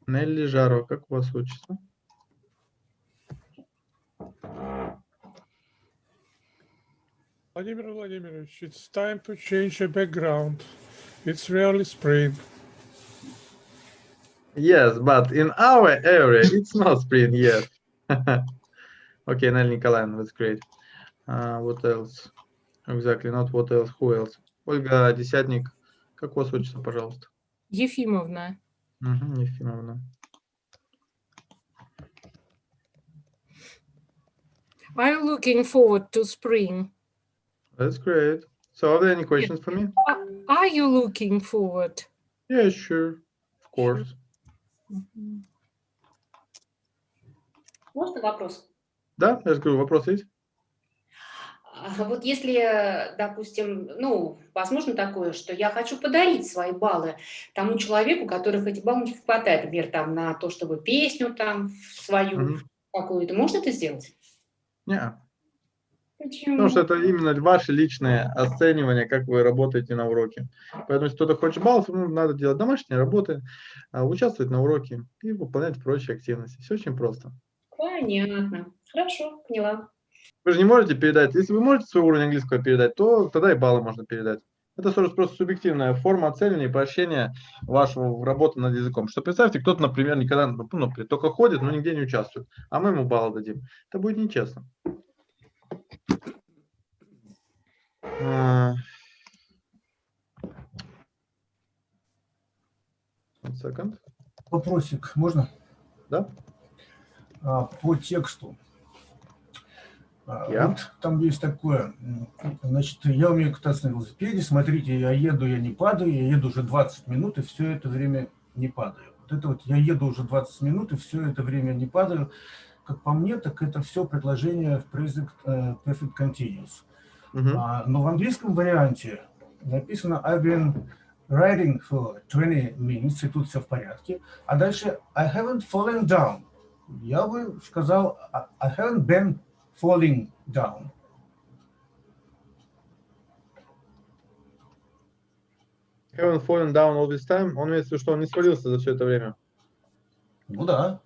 Нелли Жарова, как у вас отчество? Vladimir Vladimirovich, it's time to change the background. It's really spring. Yes, but in our area, it's not spring yet. Okay, Nelly Николаевна, that's great. What else? Exactly, not what else, who else? Ольга Десятник, как у вас отчество, пожалуйста? Ефимовна. Ефимовна. I'm looking forward to spring. That's great. So, are there any questions for me? Are you looking forward? Yeah, sure. Of course. Можно вопрос? Да, я же говорю, вопрос есть? Вот если, допустим, ну, возможно такое, что я хочу подарить свои баллы тому человеку, которых эти баллы не хватает, например, там, на то, чтобы песню там свою какую-то, можно это сделать? Нет. Почему? Потому что это именно ваше личное оценивание, как вы работаете на уроке. Поэтому, если кто-то хочет баллов, ему надо делать домашние работы, участвовать на уроке и выполнять прочие активности. Все очень просто. Понятно. Хорошо, поняла. Вы же не можете передать. Если вы можете свой уровень английского передать, то тогда и баллы можно передать. Это просто субъективная форма оценивания и поощрения вашего работы над языком. Что представьте, кто-то, например, никогда только ходит, но нигде не участвует, а мы ему баллы дадим. Это будет нечестно. One second. Вопросик, можно? Да. По тексту. Yeah. Вот там есть такое, значит, я умею кататься на велосипеде, смотрите, я еду, я не падаю, я еду уже 20 минут, и все это время не падаю. Вот это вот я еду уже 20 минут, и все это время не падаю. Как по мне, так это все предложение в present perfect continuous. Но в английском варианте написано I've been riding for 20 minutes, и тут все в порядке. А дальше I haven't fallen down. Я бы сказал I haven't been falling down. Haven't fallen down all this time. Он имеет в виду, что он не свалился за все это время. Ну да.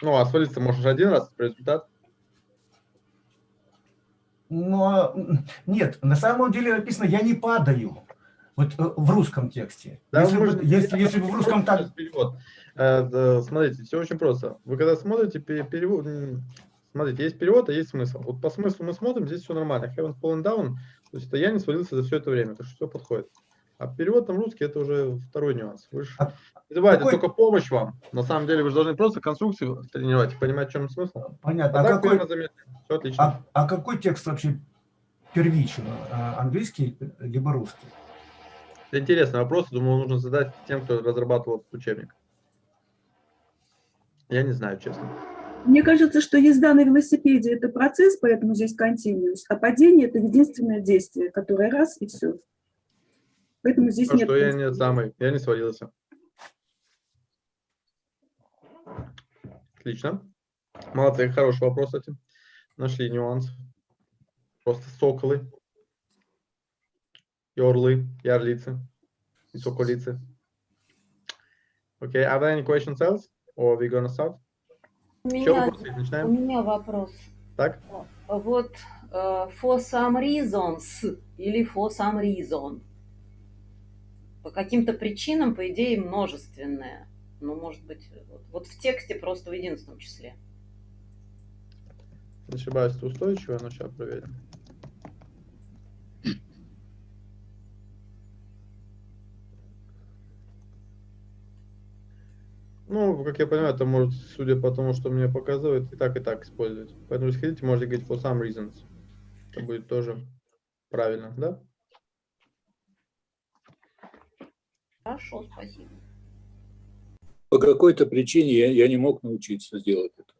Ну, а свалиться можешь один раз, результат. Но нет, на самом деле написано «я не падаю». Вот в русском тексте. Да, если бы в русском так... Смотрите, все очень просто. Вы когда смотрите перевод, смотрите, есть перевод, а есть смысл. Вот по смыслу мы смотрим, здесь все нормально. Haven't fallen down, то есть это я не свалился за все это время, так что все подходит. А перевод на русский это уже второй нюанс. Вы же называете только помощь вам. На самом деле вы же должны просто конструкцию тренировать и понимать, в чем смысл. Понятно. А так верно заметили. Все отлично. А какой текст вообще первичен? Английский либо русский? Это интересный вопрос. Думаю, нужно задать тем, кто разрабатывал этот учебник. Я не знаю, честно. Мне кажется, что езда на велосипеде – это процесс, поэтому здесь continuous, а падение – это единственное действие, которое раз и все. Поэтому здесь нет. Что я не свалился. Отлично. Молодцы, хороший вопрос, кстати. Нашли нюанс. Просто соколы, и орлы, и орлицы, и соколицы. Okay, are there any questions else? Or we gonna start? У меня вопрос. Так? Вот for some reasons или for some reason. По каким-то причинам, по идее, множественное. Ну, может быть, вот в тексте просто в единственном числе. Не ошибаюсь, это устойчивое, но сейчас проверим. Ну, как я понимаю, это может, судя по тому, что мне показывает, и так использовать. Поэтому, если хотите, можете говорить for some reasons. Это будет тоже правильно, да? Хорошо, спасибо. По какой-то причине я не мог научиться делать это.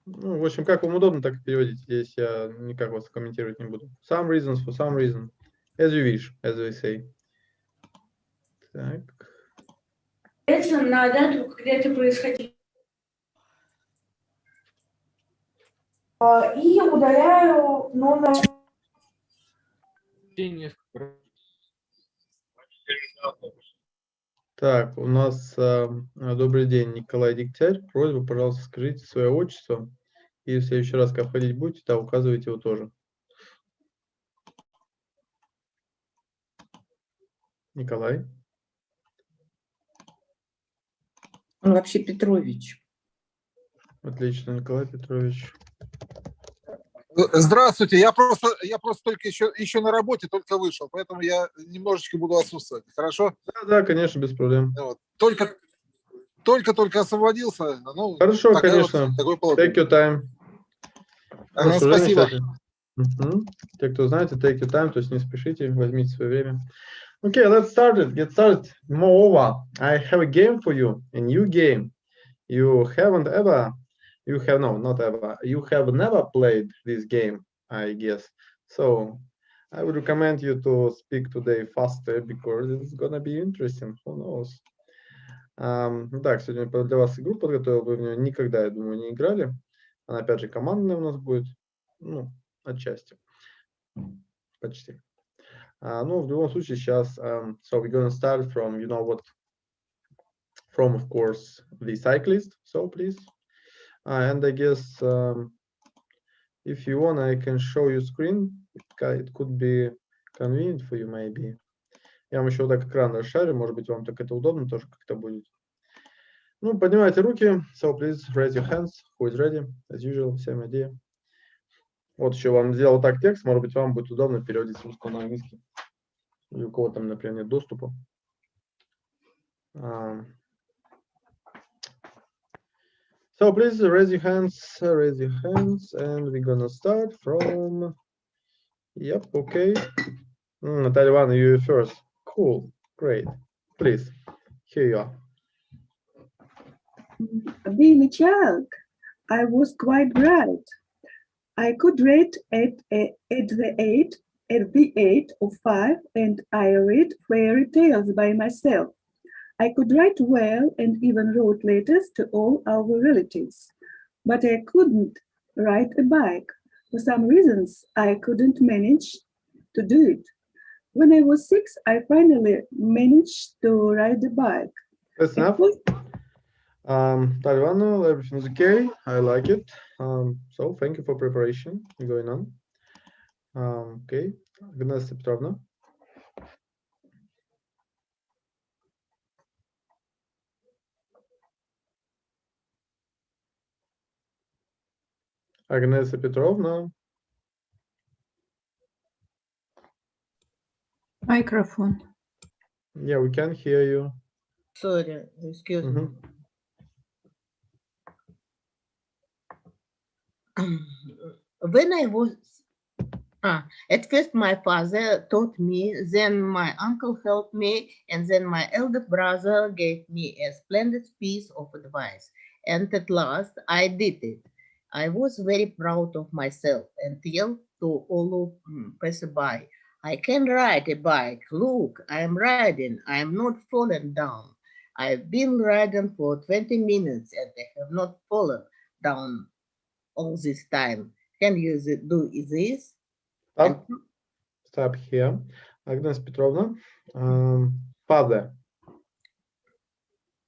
Ну, в общем, как вам удобно, так и переводите. Здесь я никак вас комментировать не буду. Some reasons, for some reason. As you wish, as they say. Так. На дату, когда это происходило. И удаляю номер. Так, у нас добрый день, Николай Дегтярь. Просьба, пожалуйста, скажите свое отчество. И в следующий раз, когда входить будете, да, указывайте его тоже. Николай. Он вообще Петрович. Отлично, Николай Петрович. Здравствуйте, я просто только еще на работе, только вышел, поэтому я немножечко буду отсутствовать. Хорошо? Да, конечно, без проблем. Вот. Только освободился. Ну, Хорошо, конечно. Вот, take your time. Ага, спасибо. Те, кто знаете, take your time, то есть не спешите, возьмите свое время. Okay, let's start it. Get started. Moreover, I have a game for you, a new game. You have never played this game, I guess. So I would recommend you to speak today faster because it's gonna be interesting. Who knows? Так, сегодня для вас игру подготовил, вы в нее никогда, я думаю, не играли. Она, опять же, командная у нас будет, ну, отчасти, почти. Ну, в любом случае, сейчас, so we're gonna start from, you know what, from, of course, the cyclist, so please. And I guess, if you want, I can show you screen, it could be convenient for you, maybe. Я вам еще вот так экран расшарю, может быть, вам так это удобно тоже как-то будет. Ну, поднимайте руки, so please raise your hands, who is ready, as usual, same idea. Вот еще вам сделал так текст, может быть, вам будет удобно переводить с русского на английский. Или у кого там, например, нет доступа. So please raise your hands, and we're gonna start from, yep, okay. Natalia Ivановna, you first. Cool, great. Please, here you are. Being a child, I was quite bright. I could read at the age of 5, and I read fairy tales by myself. I could write well and even wrote letters to all our relatives, but I couldn't ride a bike. For some reasons, I couldn't manage to do it. When I was 6, I finally managed to ride a bike. That's enough. Talia, everything is okay. I like it. So thank you for preparation going on. Okay, Agnes Petrovna. Agnes Petrovna. Microphone. Yeah, we can hear you. Sorry, excuse me. When I was at first my father taught me, then my uncle helped me, and then my elder brother gave me a splendid piece of advice. And at last I did it. I was very proud of myself and yelled to all who passed by, I can ride a bike. Look, I am riding. I am not falling down. I've been riding for 20 minutes and I have not fallen down all this time. Can you do this? Stop here. Agnes Petrovna. Father.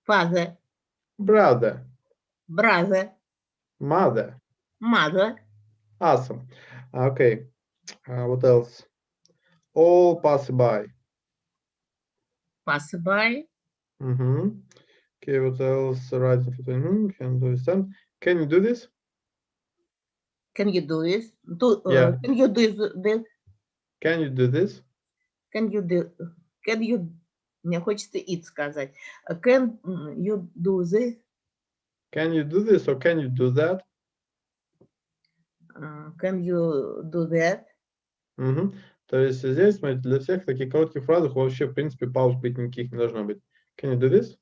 Father. Brother. Brother. Mother. Mother. Awesome. Okay. What else? All pass by. Pass by. Okay, what else? Right. Can do this. Can you do this? Can you do this? Yeah. Can you do this? Can you do this? Can you, мне хочется it сказать. Can you do this? Can you do this or can you do that? Can you do that? То есть здесь, смотрите, для всех таких коротких фразах вообще, в принципе, пауз быть никаких не должно быть. Can you do this?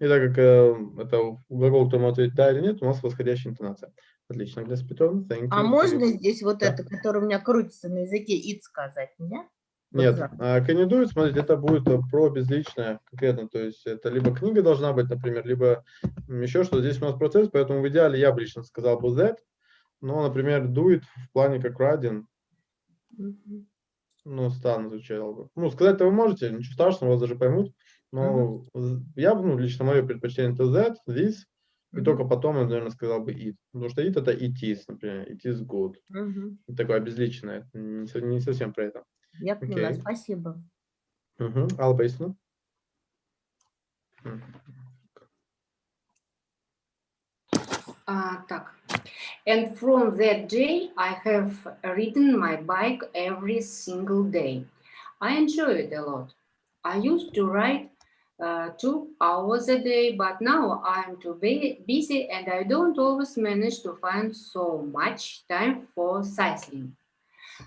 И так как это глагол, которому ответить да или нет, у нас восходящая интонация. Отлично, Агнеса Петровна, thank you. А можно здесь вот это, которое у меня крутится на языке, it сказать, нет? Нет, can you do it, смотрите, это будет про безличное конкретно, то есть это либо книга должна быть, например, либо еще что. Здесь у нас процесс, поэтому в идеале я бы лично сказал бы that, но, например, do it в плане как riding. Ну, странно звучало бы. Ну, сказать-то вы можете, ничего страшного, вас даже поймут. Но я бы, ну, лично мое предпочтение это that, this, и только потом я, наверное, сказал бы it. Потому что it это it is, например, it is good. Такое обезличенное, не совсем про это. Я поняла, Окей. спасибо. Алла Борисовна. Так. And from that day, I have ridden my bike every single day. I enjoy it a lot. I used to ride 2 hours a day, but now I'm too busy and I don't always manage to find so much time for cycling.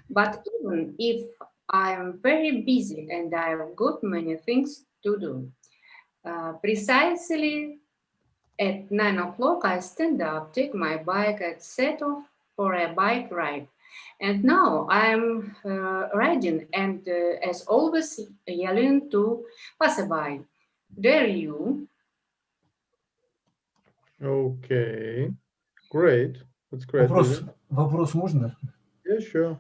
But even if I'm very busy and I've got many things to do, precisely at 9 o'clock, I stand up, take my bike, and set off for a bike ride. And now I'm riding and, as always, yelling to passerby. Dare you? Okay, great. That's great. Вопрос можно? Yeah, sure.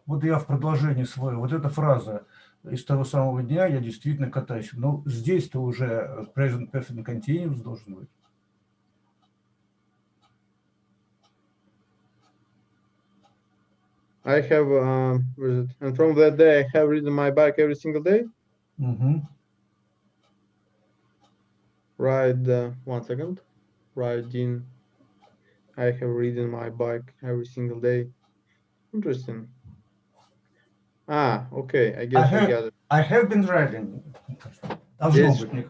Вот я в продолжении свое, вот эта фраза из того самого дня я действительно катаюсь. Но здесь-то уже present perfect continuous должен быть. I have, and from that day, I have ridden my bike every single day. Ride, one second. Riding, I have ridden my bike every single day. Interesting. Okay, I guess I got it. I have been riding. Должно быть.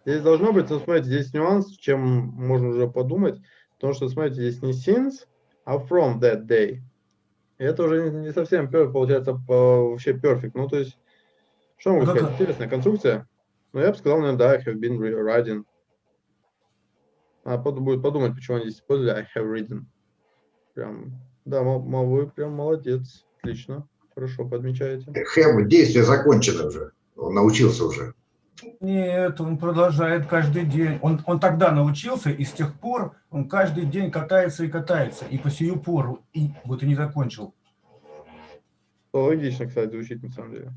Здесь должно быть, но смотрите, здесь нюанс, чем можно уже подумать, потому что, смотрите, здесь не since, а from that day. И это уже не совсем получается вообще perfect. Ну, то есть, что могу сказать? Интересная конструкция. Но я бы сказал, наверное, да, I have been riding. Будет подумать, почему они здесь использовали I have ridden. Прям, да, вы прям молодец. Отлично. Хорошо подмечаете. Have, действие закончено уже. Он научился уже. Нет, он продолжает каждый день. Он тогда научился, и с тех пор он каждый день катается и катается. И по сию пору, и вот и не закончил. Логично, кстати, звучит на самом деле.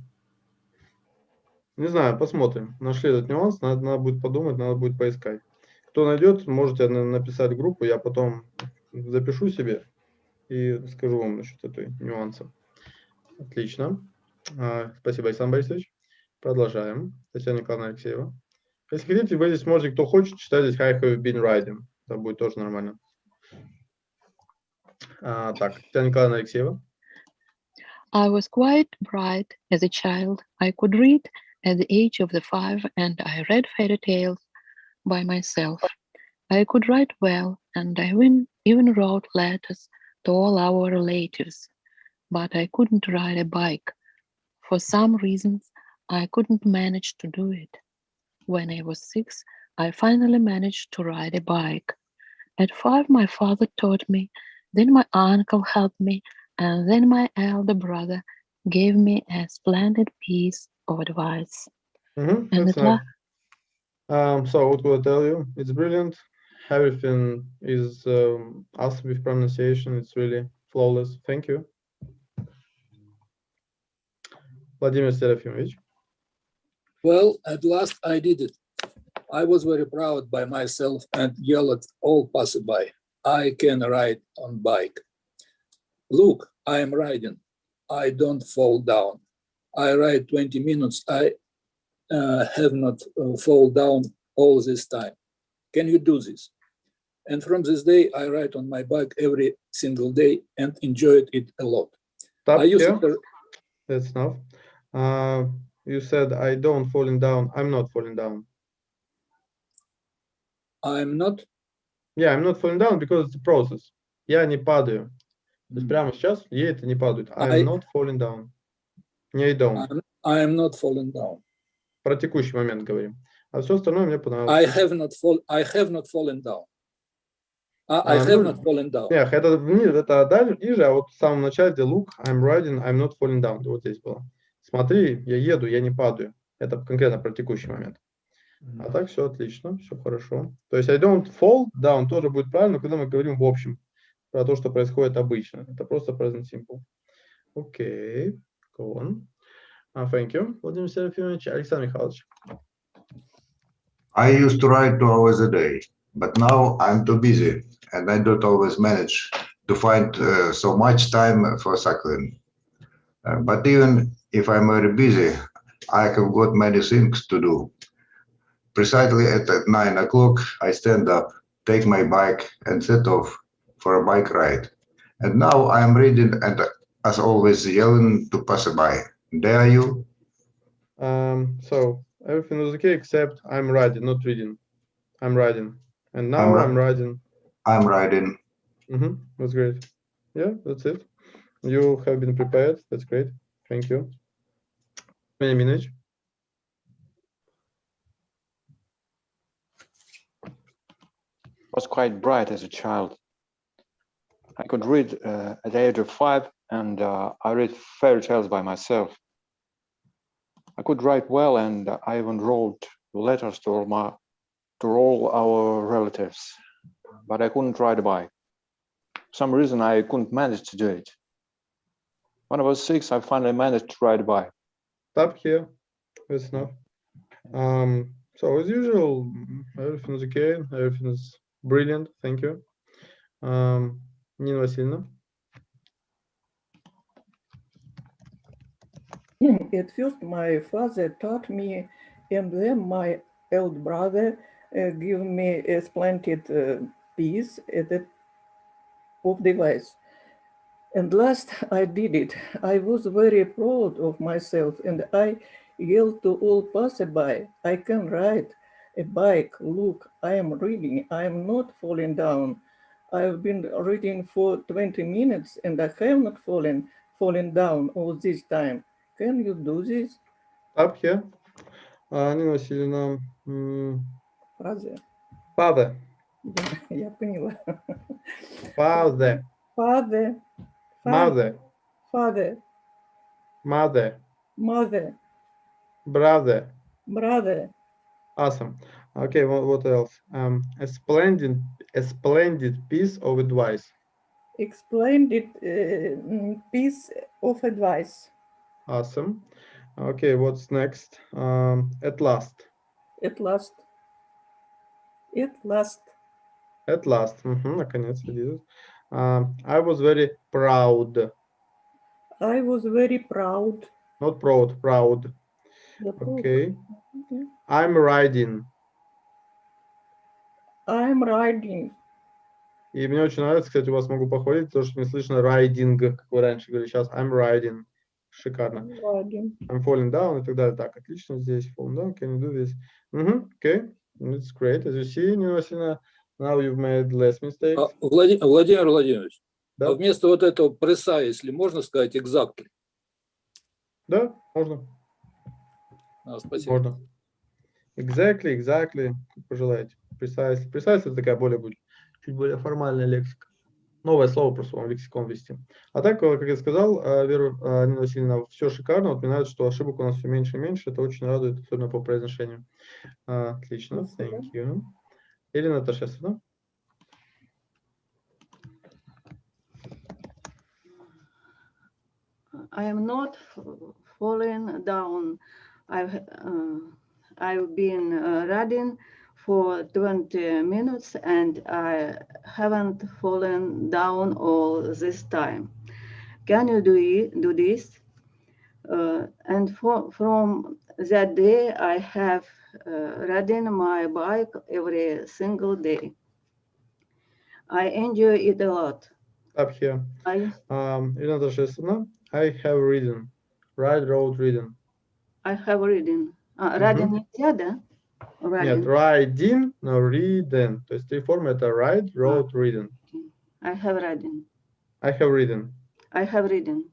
Не знаю, посмотрим. Нашли этот нюанс, надо будет подумать, надо будет поискать. Кто найдет, можете написать в группу, я потом запишу себе и скажу вам насчет этой нюанса. Отлично. Спасибо, Александр Борисович. Продолжаем. Татьяна Николаевна Алексеева. Если хотите, вы здесь можете, кто хочет, читать здесь I have been riding. Это будет тоже нормально. Так, Татьяна Николаевна Алексеева. I was quite bright as a child. I could read at the age of 5, and I read fairy tales by myself. I could write well, and I even wrote letters to all our relatives. But I couldn't ride a bike. For some reasons, I couldn't manage to do it. When I was 6, I finally managed to ride a bike. At 5, my father taught me, then my uncle helped me, and then my elder brother gave me a splendid piece of advice. And so what will I tell you? It's brilliant. Everything is awesome with pronunciation. It's really flawless. Thank you. Vladimir Serafimович. Well, at last I did it. I was very proud by myself and yelled at all passerby. I can ride on bike. Look, I am riding. I don't fall down. I ride 20 minutes. I have not fall down all this time. Can you do this? And from this day, I ride on my bike every single day and enjoyed it a lot. Stop here. That's enough. You said I don't falling down. I'm not falling down. I'm not? Yeah, I'm not falling down because it's a process. Я не падаю. То есть прямо сейчас ей это не падает. I'm not falling down. Не I don't. I'm not falling down. Про текущий момент говорим. А все остальное мне понравилось. I have not fallen down. I have not fallen down. Нет, это дальше, ниже, а вот в самом начале, где look, I'm riding, I'm not falling down. Вот здесь было. Смотри, я еду, я не падаю. Это конкретно про текущий момент. А так все отлично, все хорошо. То есть I don't fall down тоже будет правильно, когда мы говорим в общем про то, что происходит обычно. Это просто present simple. Окей, so on. Thank you, Vladimir Serafimович. Alexander Mikhailovich. I used to write 2 hours a day, but now I'm too busy and I don't always manage to find so much time for cycling. But even if I'm very busy, I have got many things to do. Precisely at 9 o'clock, I stand up, take my bike and set off for a bike ride. And now I am reading and, as always, yelling to passerby. Dare you? So everything was okay except I'm riding, not reading. I'm riding. And now I'm riding. I'm riding. That's great. Yeah, that's it. You have been prepared. That's great. Thank you. Many minutes. Was quite bright as a child. I could read at the age of 5, and I read fairy tales by myself. I could write well, and I even wrote letters to all our relatives, but I couldn't ride a bike. For some reason, I couldn't manage to do it. When I was 6, I finally managed to ride a bike. Stop here. That's enough. So as usual, everything is okay. Everything is brilliant. Thank you. Nina Васильевна. At first, my father taught me, and then my elder brother gave me a splendid piece of device. And last, I did it. I was very proud of myself, and I yelled to all passerby, I can ride a bike. Look, I am reading. I am not falling down. I've been reading for 20 minutes, and I have not fallen down all this time. Can you do this? Up here. Нина Васильевна. Father. Father. Я поняла. Father. Father. Mother. Father. Mother. Mother. Brother. Brother. Awesome. Okay, what else? A splendid piece of advice. Splendid piece of advice. Awesome. Okay, what's next? At last. At last. At last. At last. Наконец, I was very proud. I was very proud. Not proud, proud. Okay. I'm riding. I'm riding. И мне очень нравится, кстати, у вас могу похвалить, потому что не слышно riding, как вы раньше говорили, сейчас I'm riding. Шикарно. I'm falling down и так далее. Так, отлично здесь. Falling down, can you do this? Okay, it's great. As you see, Nina Васильевна, now you've made less mistakes. Владимир Владимирович, да? А вместо вот этого precisely можно сказать exactly? Да, можно. Спасибо. Можно. Exactly, как пожелаете. Precisely. Precisely это такая чуть более формальная лексика. Новое слово просто вам в лексикон ввести. А так, как я сказал, Вера Нина Васильевна, все шикарно. Вот мне нравится, что ошибок у нас все меньше и меньше. Это очень радует, особенно по произношению. Отлично, thank you. Елена Ташесовна. I am not falling down. I've been reading for 20 minutes and I haven't fallen down all this time. Can you do this? And from that day, I have ridden my bike every single day. I enjoy it a lot. Up here. Елена Ташесовна. I have ridden. Road ridden. I have ridden. Ridden нельзя, да? Нет, riding, но ridden. То есть три формы это ride, road, ridden. I have ridden. I have ridden. I have ridden.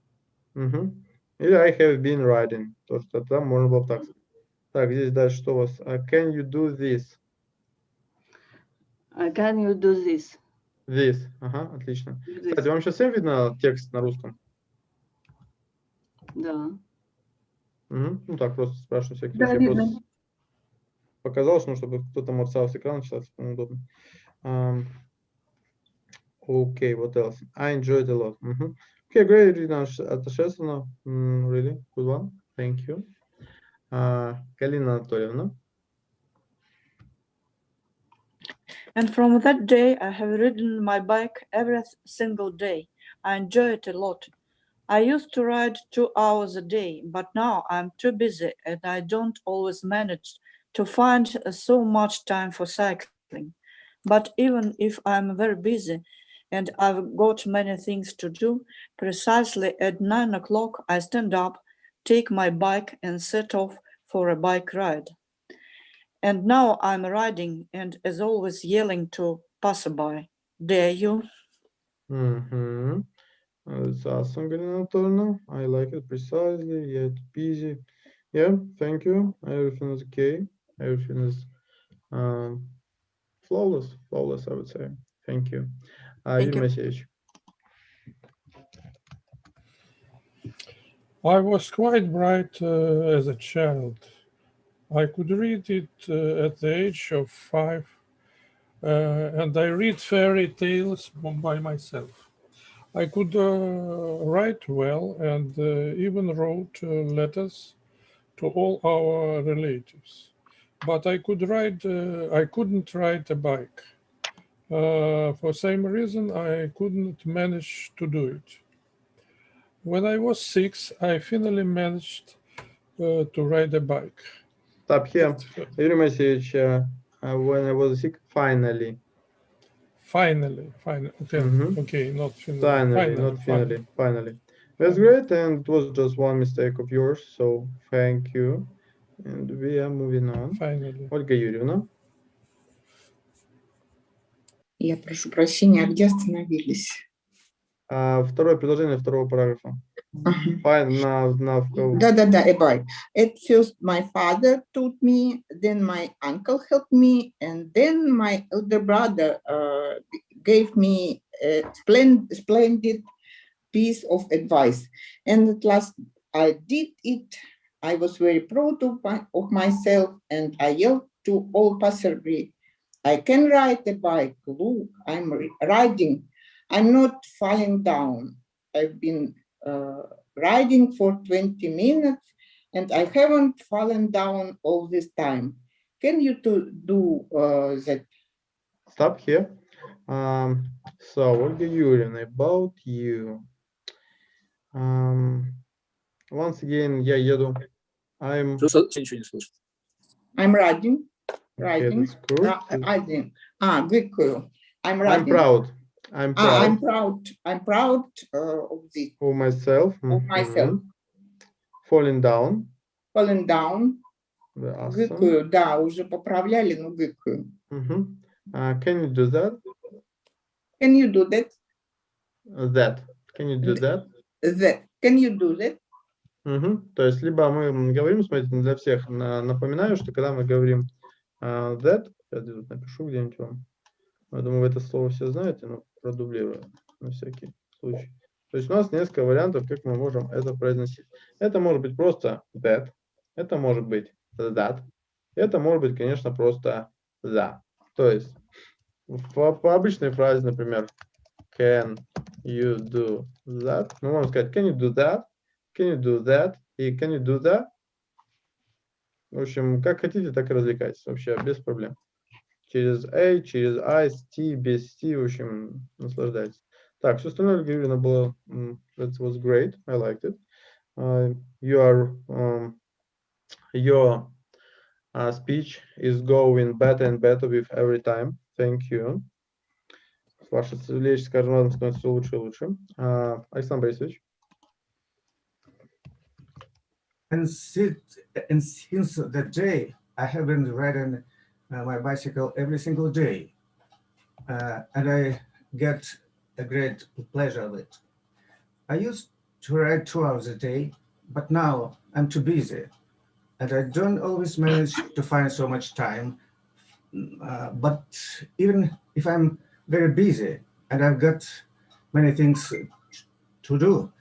Или I have been riding. То, что там можно было так. Так, здесь дальше что у вас? Can you do this? Can you do this? This. Ага, отлично. Кстати, вам сейчас всем видно текст на русском? Да. Ну так, просто спрашиваю всякий Да, случай. видно. Показалось, чтобы кто-то морцал с экрана читать, удобно. Okay, what else? I enjoyed a lot. Okay, great, Irina Atashesovna. Really good one. Thank you. Galina Anatольевна. And from that day, I have ridden my bike every single day. I enjoy it a lot. I used to ride 2 hours a day, but now I'm too busy and I don't always manage to find so much time for cycling. But even if I'm very busy and I've got many things to do, precisely at 9 o'clock I stand up, take my bike and set off for a bike ride. And now I'm riding and as always yelling to passerby, dare you? Mm-hmm. That's awesome, Galina Anatольевna. I like it precisely, yet busy. Yeah, thank you. Everything is okay. Everything is flawless, I would say. Thank you. Thank Юрий you. Моисеевич. I was quite bright as a child. I could read it at the age of 5, and I read fairy tales by myself. I could write well and even wrote letters to all our relatives. But I couldn't ride a bike. For same reason, I couldn't manage to do it. When I was 6, I finally managed to ride a bike. Stop here. Юрий Моисеевич, when I was sick, finally. Finally. Okay, not finally. Not finally. That's great, and it was just one mistake of yours, so thank you. And we are moving on. Finally. Ольга Юрьевна. Я прошу прощения, а где остановились? Второе предложение второго параграфа. Да, about. At first my father taught me, then my uncle helped me, and then my elder brother gave me a splendid piece of advice. And at last I did it. I was very proud of myself, and I yelled to all passersby, I can ride a bike. Look, I'm riding. I'm not falling down. I've been riding for 20 minutes and I haven't fallen down all this time. Can you do that? Stop here. So, Olga Юрьевна, about you. Once again, я еду. I'm riding. Okay, that's good. Riding. Good. I'm riding. I'm proud. I'm proud. I'm proud of this. Of myself. Of myself. Falling down. Awesome. Гыкаю, да, уже поправляли, но гыкаю. Can you do that? Can you do that? That. Can you do that? That. Can you do that? То есть, либо мы говорим, смотрите, для всех напоминаю, что когда мы говорим that, я тут напишу где-нибудь вам. Я думаю, вы это слово все знаете, но продублирую на всякий случай. То есть у нас несколько вариантов, как мы можем это произносить. Это может быть просто that, это может быть that, это может быть, конечно, просто the. То есть по обычной фразе, например, can you do that? Мы можем сказать can you do that, can you do that и can you do that. В общем, как хотите, так и развлекайтесь. Вообще без проблем. Через A, через I, с T, без T, в общем, наслаждайтесь. Так, все остальное, Ольга было, that was great, I liked it. Your speech is going better and better with every time. Thank you. Ваша речь с каждым разом становится все лучше и лучше. Александр Борисович. And since that day, I have been riding my bicycle every single day, and I get a great pleasure of it. I used to ride 2 hours a day, but now I'm too busy, and I don't always manage to find so much time. But even if I'm very busy and I've got many things to do,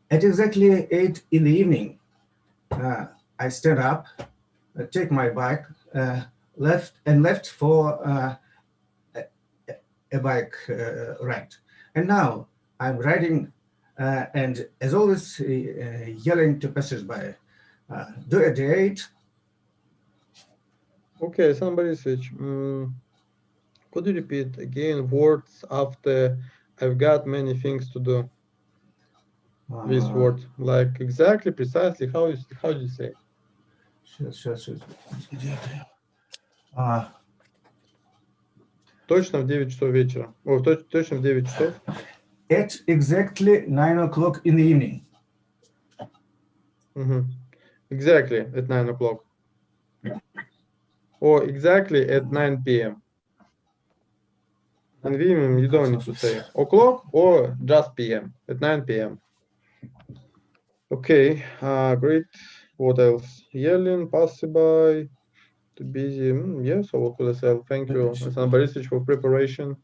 at exactly 8 in the evening, I stand up, take my bike, left for a bike ride. And now I'm riding and as always, yelling to passers-by. Do at the age. Okay, Alexander Борисович, could you repeat again words after I've got many things to do? This word, like exactly, precisely, how do you say? Сейчас. Точно в 9 часов вечера. О, точно в 9 часов. At exactly 9 o'clock in the evening. Exactly at 9 o'clock. Or exactly at 9 p.m. In the evening, you don't need to say o'clock or just p.m. At 9 p.m. Okay, great. What else? Yelling, passerby, too busy. Yeah, so what could I say? Thank you, Alexander Борисович, for preparation.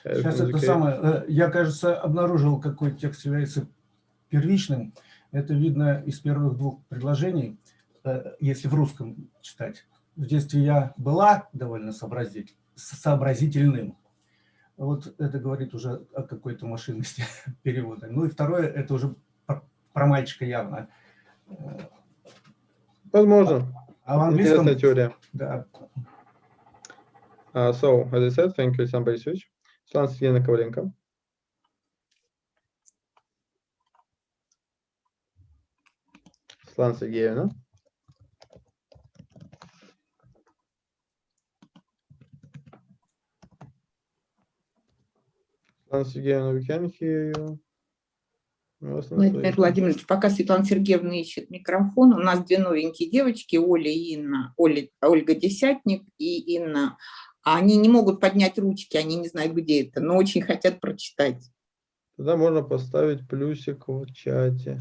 Сейчас это самое. Я, кажется, обнаружил, какой текст является первичным. Это видно из первых двух предложений, если в русском читать. В детстве я была довольно сообразительным. Вот это говорит уже о какой-то машинности перевода. Ну и второе, это уже про мальчика явно. Возможно. А в английском... Интересная теория. Да. So, as I said, thank you, Alexander Борисович. Светлана Сергеевна Коваленко. Светлана Сергеевна. Светлана Сергеевна, we can hear you. Владимир Владимирович, пока Светлана Сергеевна ищет микрофон, у нас две новенькие девочки, Оля и Инна, Ольга Десятник и Инна. Они не могут поднять ручки, они не знают, где это, но очень хотят прочитать. Тогда можно поставить плюсик в чате.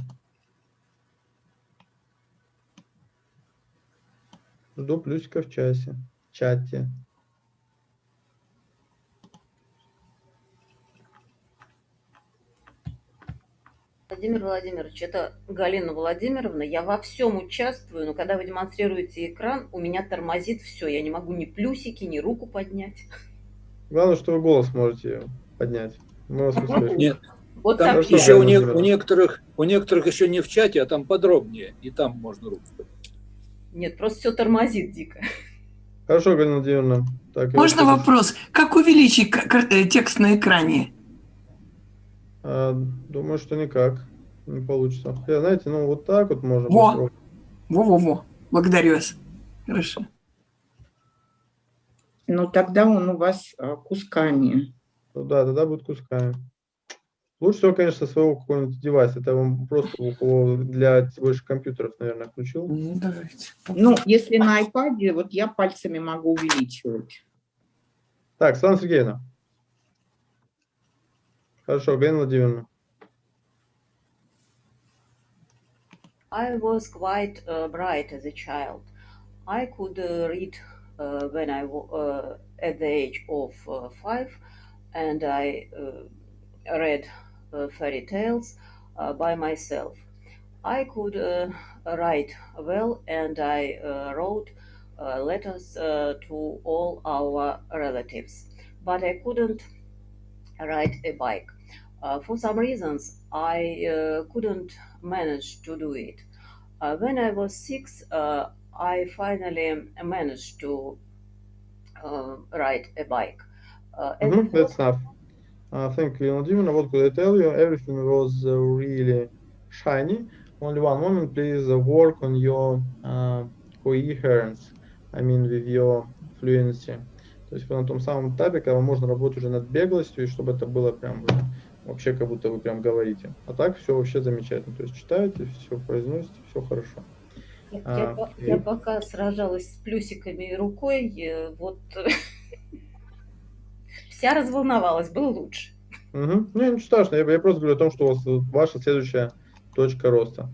Жду плюсика в чате. Владимир Владимирович, это Галина Владимировна. Я во всем участвую, но когда вы демонстрируете экран, у меня тормозит все. Я не могу ни плюсики, ни руку поднять. Главное, что вы голос можете поднять. Мы вас услышим. Нет. Вот там совсем. еще у некоторых еще не в чате, а там подробнее. И там можно руку поднять. Нет, просто все тормозит дико. Хорошо, Галина Владимировна. Так, можно вопрос? Как увеличить текст на экране? Думаю, что никак не получится. Знаете, ну вот так вот можно. Во. Благодарю вас. Хорошо. Ну тогда он у вас кусками. Ну да, тогда будет кусками. Лучше всего, конечно, своего какого-нибудь девайса. Это вам просто для больше компьютеров, наверное, включил. Давайте. Ну, если на iPad, вот я пальцами могу увеличивать. Так, Светлана Сергеевна. Хорошо, Галина Владимировна. I was quite bright as a child. I could read when I at the age of 5, and I read fairy tales by myself. I could write well, and I wrote letters to all our relatives, but I couldn't ride a bike. For some reasons, I couldn't manage to do it. When I was 6, I finally managed to ride a bike. That's enough. Thank you, Vladimir. What could I tell you? Everything was really shiny. Only one moment, please work on your coherence. I mean, with your fluency. То есть вы на том самом этапе, когда можно работать уже над беглостью, и чтобы это было прям вообще как будто вы прям говорите. А так все вообще замечательно. То есть читаете, все произносите, все хорошо. Я пока сражалась с плюсиками и рукой, вот вся разволновалась, было лучше. Ну, ничего страшного, я просто говорю о том, что у вас ваша следующая точка роста.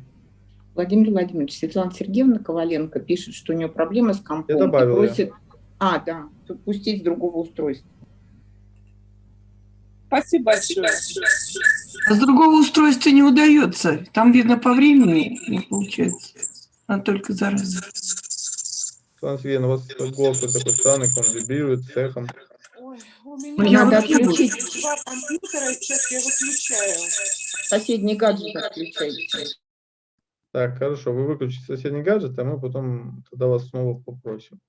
Владимир Владимирович, Светлана Сергеевна Коваленко пишет, что у нее проблемы с компом. Я добавил просит... да, пустить с другого устройства. Спасибо большое. С другого устройства не удается. Там, видно, по времени не получается. А только зараза. Светлана Сергеевна, у вас голос такой странный, он вибрирует с эхом. Ой, у меня надо отключить два компьютера, сейчас я выключаю. соседний гаджет отключайте. Так, хорошо, вы выключите соседний гаджет, а мы потом тогда вас снова попросим.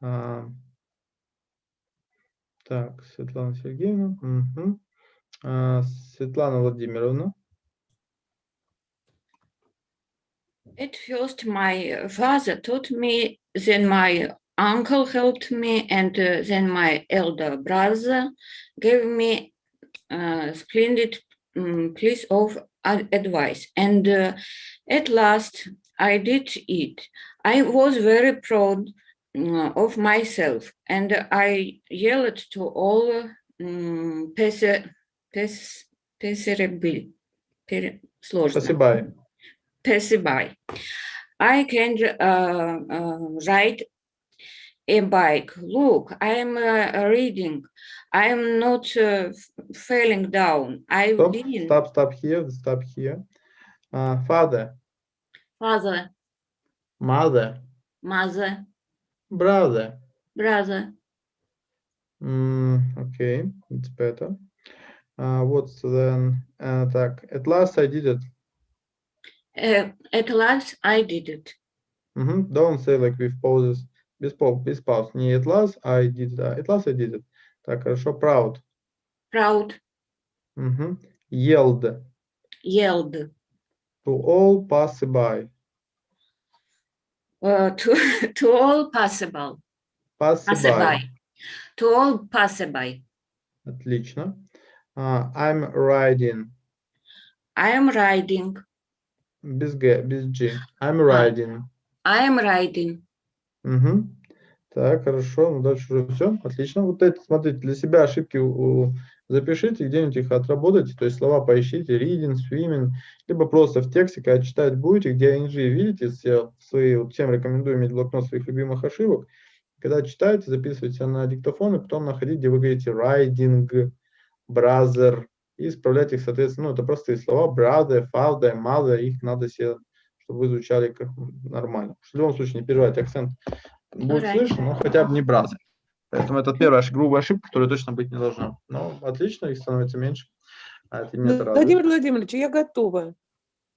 Так, Светлана Сергеевна. Угу. Светлана Владимировна. At first, my father taught me, then my uncle helped me, and then my elder brother gave me a splendid piece of advice. And at last, I did it. I was very proud of myself, and I yelled to all passerby. I can ride a bike. Look, I am reading. I am not falling down. Stop here. Father. Mother. Brother. Okay, it's better. What's then? Так, at last I did it. At last I did it. Don't say like with pauses. Без пауз. Не at last I did it, at last I did it. Так, хорошо. Proud. Yelled. To all passerby. To all passerby. To all passerby. Отлично. I'm riding. Без G. I'm riding. Так, хорошо. Ну, дальше уже все. Отлично. Вот это, смотрите, для себя ошибки запишите, где-нибудь их отработайте, то есть слова поищите, reading, swimming, либо просто в тексте, когда читать будете, где ING видите, всем рекомендую иметь блокнот своих любимых ошибок. Когда читаете, записывайте на диктофон, и потом находите, где вы говорите riding, brother, и исправлять их, соответственно, ну, это простые слова, brother, father, mother, их надо себе, чтобы вы звучали как нормально. В любом случае, не переживайте, акцент будет слышен, но хотя бы не brother. Поэтому это первая грубая ошибка, которая точно быть не должна. Но отлично, их становится меньше. Это меня радует. Владимир Владимирович, я готова.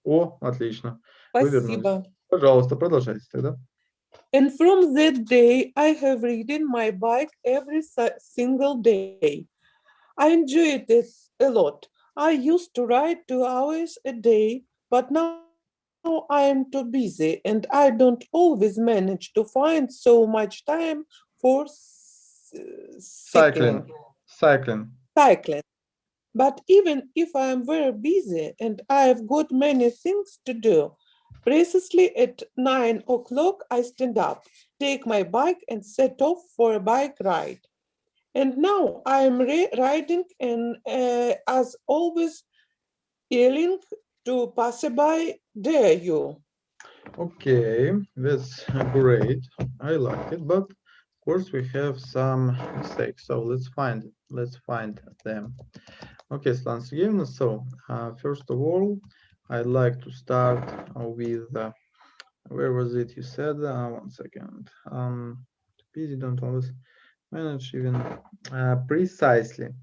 О, отлично. Спасибо. Пожалуйста, продолжайте тогда. And from that day, I have ridden my bike every single day. I enjoyed it a lot. I used to ride 2 hours a day, but now I am too busy and I don't always manage to find so much time for cycling. But even if I am very busy and I have got many things to do, precisely at 9 o'clock I stand up, take my bike and set off for a bike ride. And now I am riding and as always yelling to passerby, dare you. Okay, that's great. I like it, but of course we have some mistakes. So let's find them. Okay, Svetlana Sergeyevna. So first of all, I'd like to start with where was it? You said 1 second. Busy, don't always manage even precisely.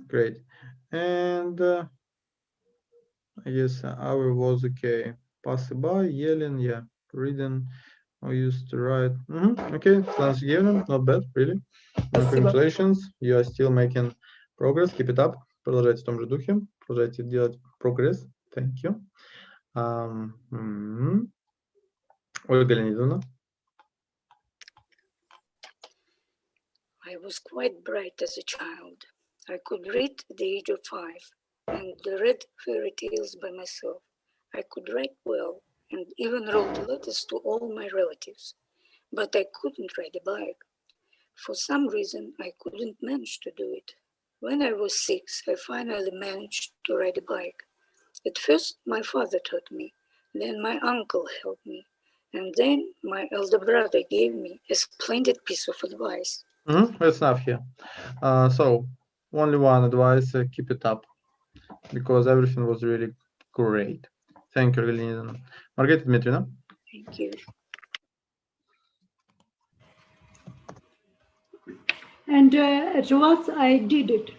Great. And I guess our was okay. Passerby, yelling, yeah, reading. I used to write. Okay, Svetlana Sergeyevna, not bad, really. Congratulations, you are still making progress. Keep it up. Продолжайте в том же духе. Продолжайте делать прогресс. Thank you. Ольга Леонидовна. I was quite bright as a child. I could read at the age of 5 and read fairy tales by myself. I could write well and even wrote letters to all my relatives. But I couldn't ride a bike. For some reason, I couldn't manage to do it. When I was 6, I finally managed to ride a bike. At first, my father taught me, then my uncle helped me, and then my elder brother gave me a splendid piece of advice. That's enough here. So, only one advice, keep it up, because everything was really great. Thank you, Elena. Margarita Dmitrievna. Thank you. And at last I did it.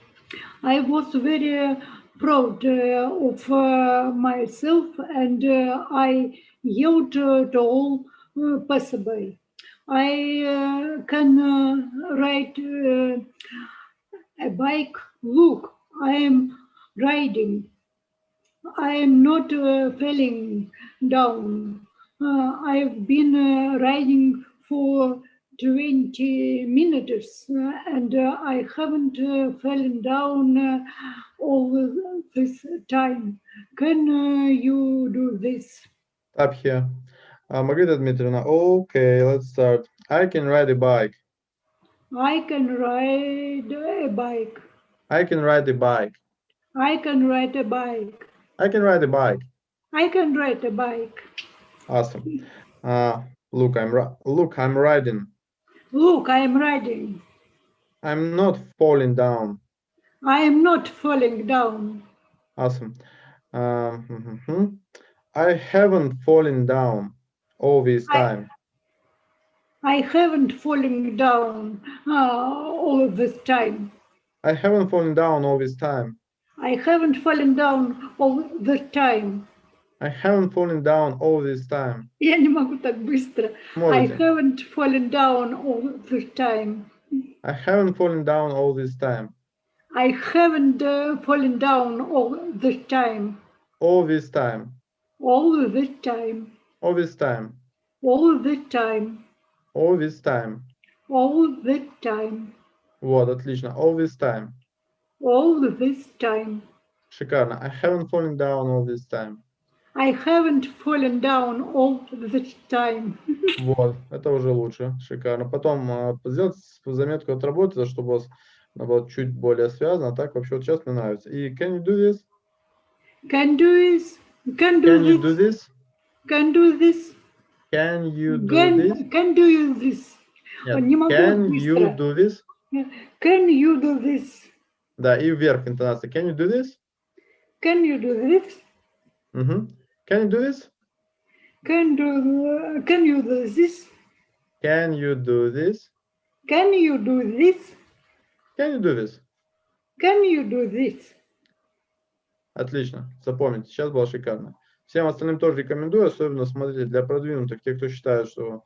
I was very proud of myself, and I yelled to all passerby. I can ride a bike. Look, I am riding. I am not falling down. I've been riding for 20 minutes and I haven't fallen down all this time. Can you do this? Up here. Margarita Dmitrievna, okay, let's start. I can ride a bike. I can ride a bike. I can ride a bike. I can ride a bike. I can ride a bike. I can ride a bike. Awesome. Look, I'm riding. Look, I am riding. I'm not falling down. I am not falling down. Awesome. I haven't fallen down all this time. I haven't fallen down all this time. I haven't fallen down all this time. I haven't fallen down all this time. I haven't fallen down all this time. Я не могу так быстро. I Можете. haven't fallen down all this time. I haven't fallen down all this time. I haven't fallen down all this time. All this time. All this time. All this time. All this time. All this time. All this time. Вот, отлично. All this time. All this time. Шикарно. I haven't fallen down all this time. I haven't fallen down all this time. Вот, это уже лучше. Шикарно. Потом сделать заметку от работы, чтобы у вас было чуть более связано. А так вообще вот сейчас мне нравится. И can you do this? Can do this. Can do Can you this. do this? Can do this. Can you do Can, this? can do you this. Нет. Не могу Can быстро. you do this? Can you do this? Да, и вверх интонация. Can you do this? Can you do this? Угу. Can you do this? Can you do this? Can you do this? Can you do this? Can you do this? Can you do this? Отлично. Запомните, сейчас было шикарно. Всем остальным тоже рекомендую, особенно смотрите для продвинутых, те, кто считает, что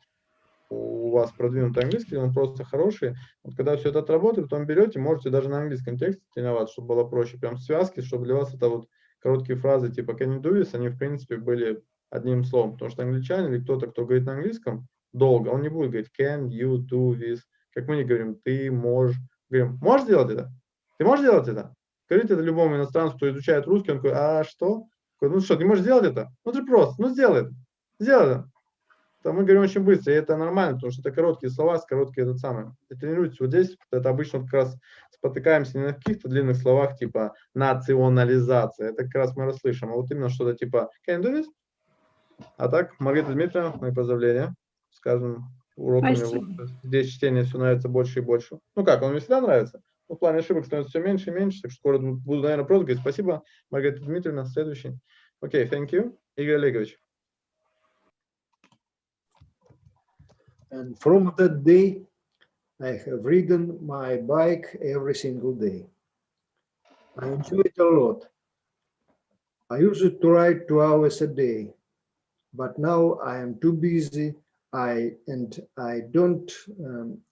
у вас продвинутый английский, он просто хороший. Вот когда все это отработает, потом берете, можете даже на английском тексте тренироваться, чтобы было проще. Прям связки, чтобы для вас это вот короткие фразы типа can you do this, они в принципе были одним словом. Потому что англичанин или кто-то, кто говорит на английском долго, он не будет говорить can you do this. Как мы не говорим, ты можешь. Говорим, можешь делать это? Ты можешь делать это? Скажите это любому иностранцу, кто изучает русский, он такой, а что? Ну что, ты можешь сделать это? Ну это просто, ну сделай это. Сделай это. То мы говорим очень быстро, и это нормально, потому что это короткие слова, короткие этот самый. И тренируйтесь вот здесь, это обычно как раз спотыкаемся не на каких-то длинных словах, типа национализация, это как раз мы расслышим, а вот именно что-то типа can you do this? А так, Маргарита Дмитриевна, мои поздравления, с каждым уроком здесь чтение все нравится больше и больше. Ну как, он мне всегда нравится, но в плане ошибок становится все меньше и меньше, так что скоро буду, наверное, просто говорить спасибо, Маргарита Дмитриевна, следующий. Окей, thank you, Игорь Олегович. And from that day, I have ridden my bike every single day. I enjoy it a lot. I used to ride 2 hours a day, but now I am too busy. I don't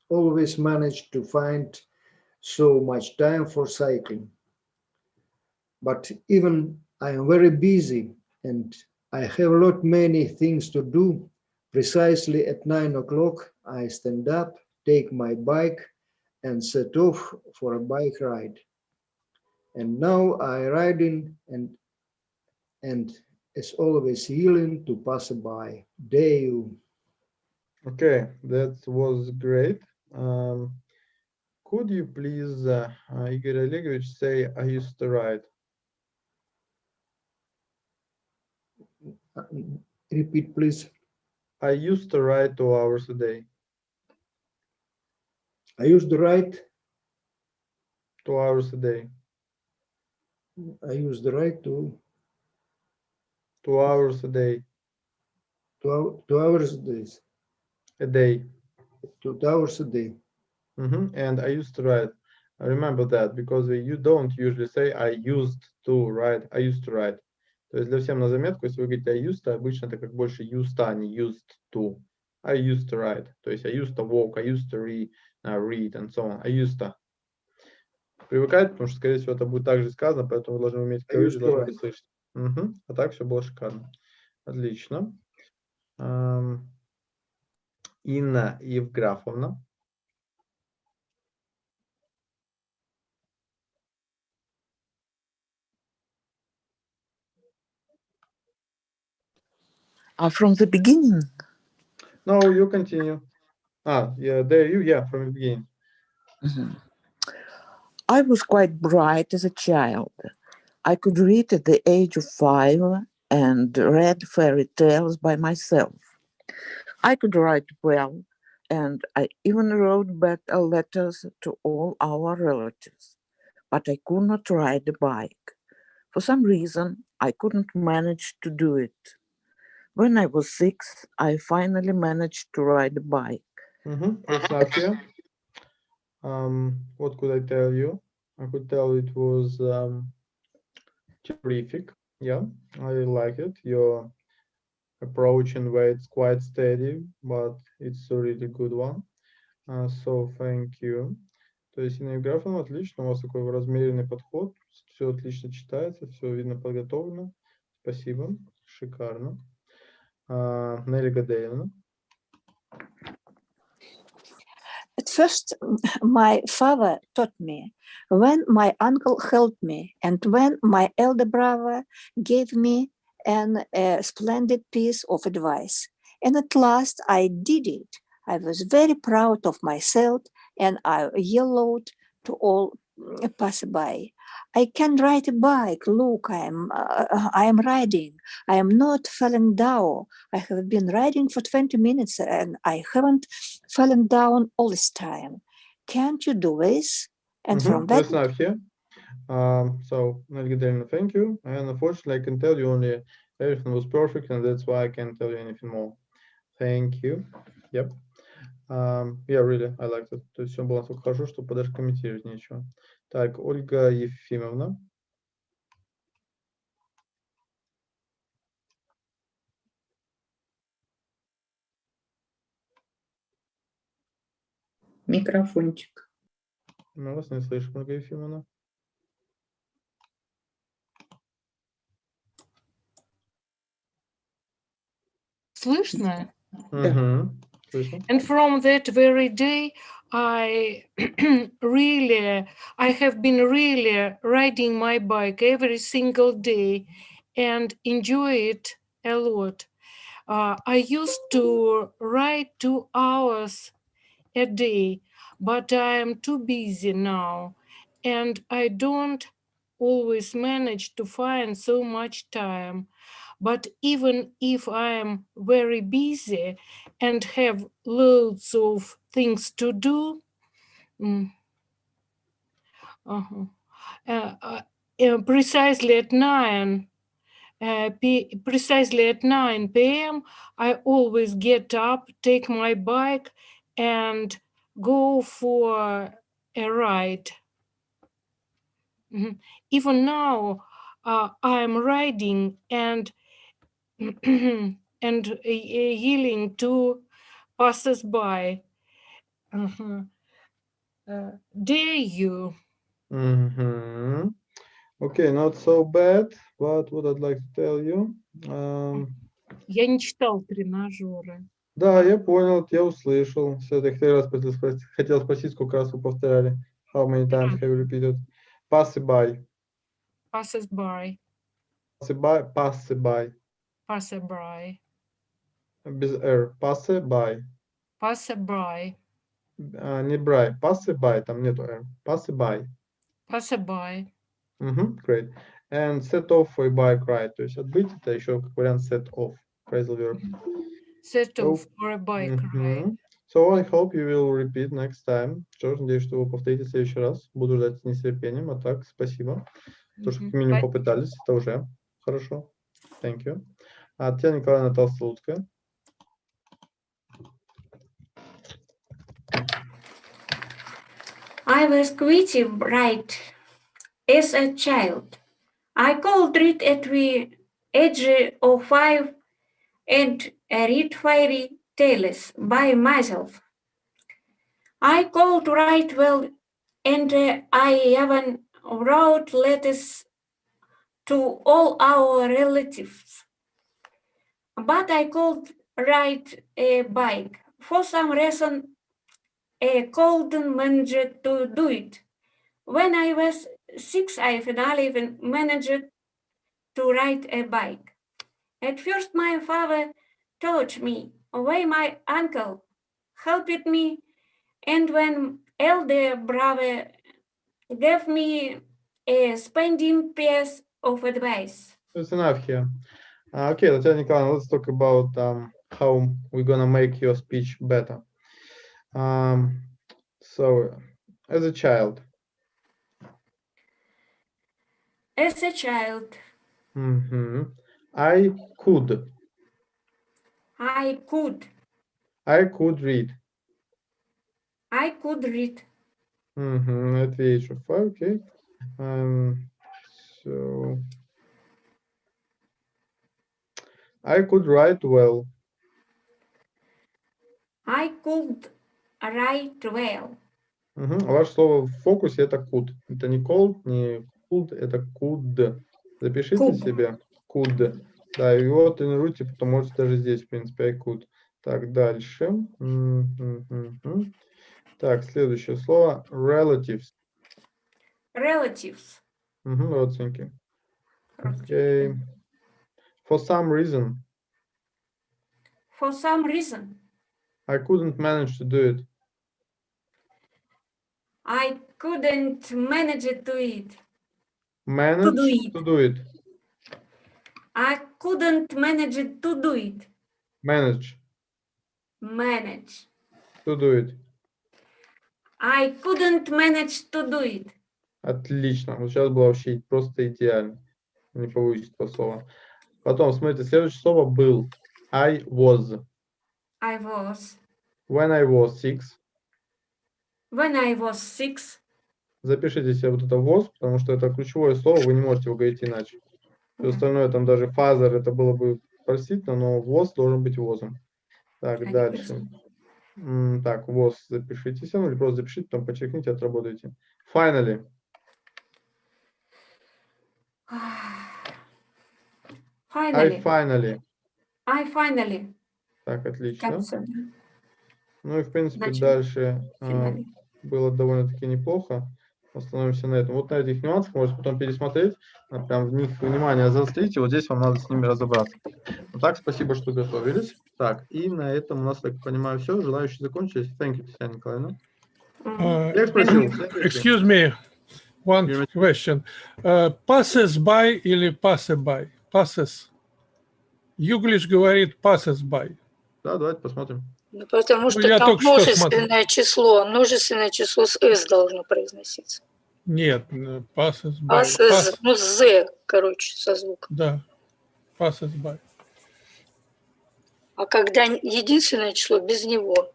always manage to find so much time for cycling. But even I am very busy and I have a lot many things to do. Precisely at 9 o'clock, I stand up, take my bike and set off for a bike ride. And now I riding and as always yelling to pass by. Dare you. Okay, that was great. Could you please, Igor Olegovich, say I used to ride? Repeat, please. I used to ride 2 hours a day. I used to ride 2 hours a day. I used to ride 2 hours a day. 2 hours a day. A day. 2 hours a day. And I used to ride. Remember that, because you don't usually say I used to write, I used to write. То есть для всем на заметку, если вы говорите I used to, обычно это как больше used to, а не used to. I used to write. То есть I used to walk, I used to read, and so on. I used to. Привыкать, потому что, скорее всего, это будет также сказано, поэтому вы должны уметь говорить, должны быть слышать. Угу. А так все было шикарно. Отлично. Инна Евграфовна. From the beginning? No, you continue. Yeah, there you, yeah, from the beginning. I was quite bright as a child. I could read at the age of 5 and read fairy tales by myself. I could write well, and I even wrote better letters to all our relatives. But I could not ride a bike. For some reason, I couldn't manage to do it. When I was 6, I finally managed to ride a bike. That's not here. What could I tell you? I could tell it was terrific. Yeah, I like it. Your approach and way it's quite steady, but it's a really good one. So thank you. То есть Инна Евграфовна, отлично, у вас такой размеренный подход, все отлично читается, все видно подготовлено. Спасибо, шикарно. Нелли Гадеевна. At first, my father taught me, when my uncle helped me, and when my elder brother gave me a splendid piece of advice. And at last I did it. I was very proud of myself, and I yelled to all passerby, I can ride a bike. Look, I am riding. I am not falling down. I have been riding for 20 minutes and I haven't fallen down all this time. Can't you do this? And from that, That's not here. So, Nalgadena, thank you. And unfortunately, I can tell you only everything was perfect, and that's why I can't tell you anything more. Thank you. Yep. Yeah, really, I liked it. То есть все было настолько хорошо, что даже комментировать нечего. Так, Ольга Ефимовна. Микрофончик. Мы вас не слышим, Ольга Ефимовна. Слышно? Да. And from that very day, I have been really riding my bike every single day and enjoy it a lot. I used to ride 2 hours a day, but I am too busy now, and I don't always manage to find so much time. But even if I am very busy and have loads of things to do, precisely at 9 p.m., I always get up, take my bike, and go for a ride. Even now, I'm riding and yelling to passers-by. Dare you? Okay, not so bad, but what I'd like to tell you. Я не читал тренажеры. Да, я понял, я услышал. Все-таки раз хотел спросить, сколько раз вы повторяли. How many times have you repeated? Passerby. Passers-by. Passerby. Passerby. Без R. Passerby. Passerby. Не брай. Passerby, там нету R. Passerby. Passerby. Great. And set off for a bike ride. То есть отбыть это еще как вариант set off. Phrasal verb. Set off for a bike ride. So I hope you will repeat next time. Что ж, надеюсь, что вы повторите в следующий раз. Буду ждать с нетерпением. А так, спасибо. То, что как минимум попытались, это уже хорошо. Thank you. Татьяна Николаевна Толстолудская. I I was quite bright as a child. I could read at the age of 5 and read fairy tales by myself. I could write well and I even wrote letters to all our relatives. But I could ride a bike. For some reason, I couldn't manage to do it. When I was 6, I finally managed to ride a bike. At first, my father taught me, while my uncle helped me, and when elder brother gave me a splendid piece of advice. It's enough here. Okay, Tatiana Nikolaevna, let's talk about how we're gonna make your speech better. So, as a child. As a child. I could. I could. I could read. I could read. At the age of 5, okay. So I could write well. I could write well. Ваше слово в фокусе это could. Это не cold, не could, это could. Запишите Could. себе could. Да, и его тренируйте, потом можете даже здесь, в принципе, I could. Так, дальше. Так, следующее слово relatives. Relatives. Родственники. Okay. For some reason. For some reason. I couldn't manage to do it. I couldn't manage to do it. Manage to do it. I couldn't manage to do it. Manage Manage. to do it. I couldn't manage to do it. Отлично. Вот сейчас было вообще просто идеально. Не получится этого слова. Потом, смотрите, следующее слово был. I was. I was. When I was 6. When I was 6. Запишите себе вот это was, потому что это ключевое слово, вы не можете его говорить иначе. Все остальное, там даже father, это было бы простительно, но was должен быть was'ом. Так, дальше. Так, was запишите себе, или просто запишите, потом подчеркните, отработайте. Finally. Finally. I finally. I finally. Так, отлично. Конце. Ну и, в принципе, Значит, дальше было довольно-таки неплохо. Остановимся на этом. Вот на этих нюансах можете потом пересмотреть, прям в них внимание заострите. Вот здесь вам надо с ними разобраться. Вот так, спасибо, что готовились. Так, и на этом у нас, так понимаю, все. Желающие закончились. Thank you, Татьяна Николаевна. Я спросил. Excuse me, one question. Passes by или passerby? Passes. Юглиш говорит passes by. Да, давайте посмотрим. Ну, потому что я там только что множественное число с «с» должно произноситься. Нет, passes by. Passes, ну, с «з», короче, со звуком. Да, passes by. А когда единственное число, без него.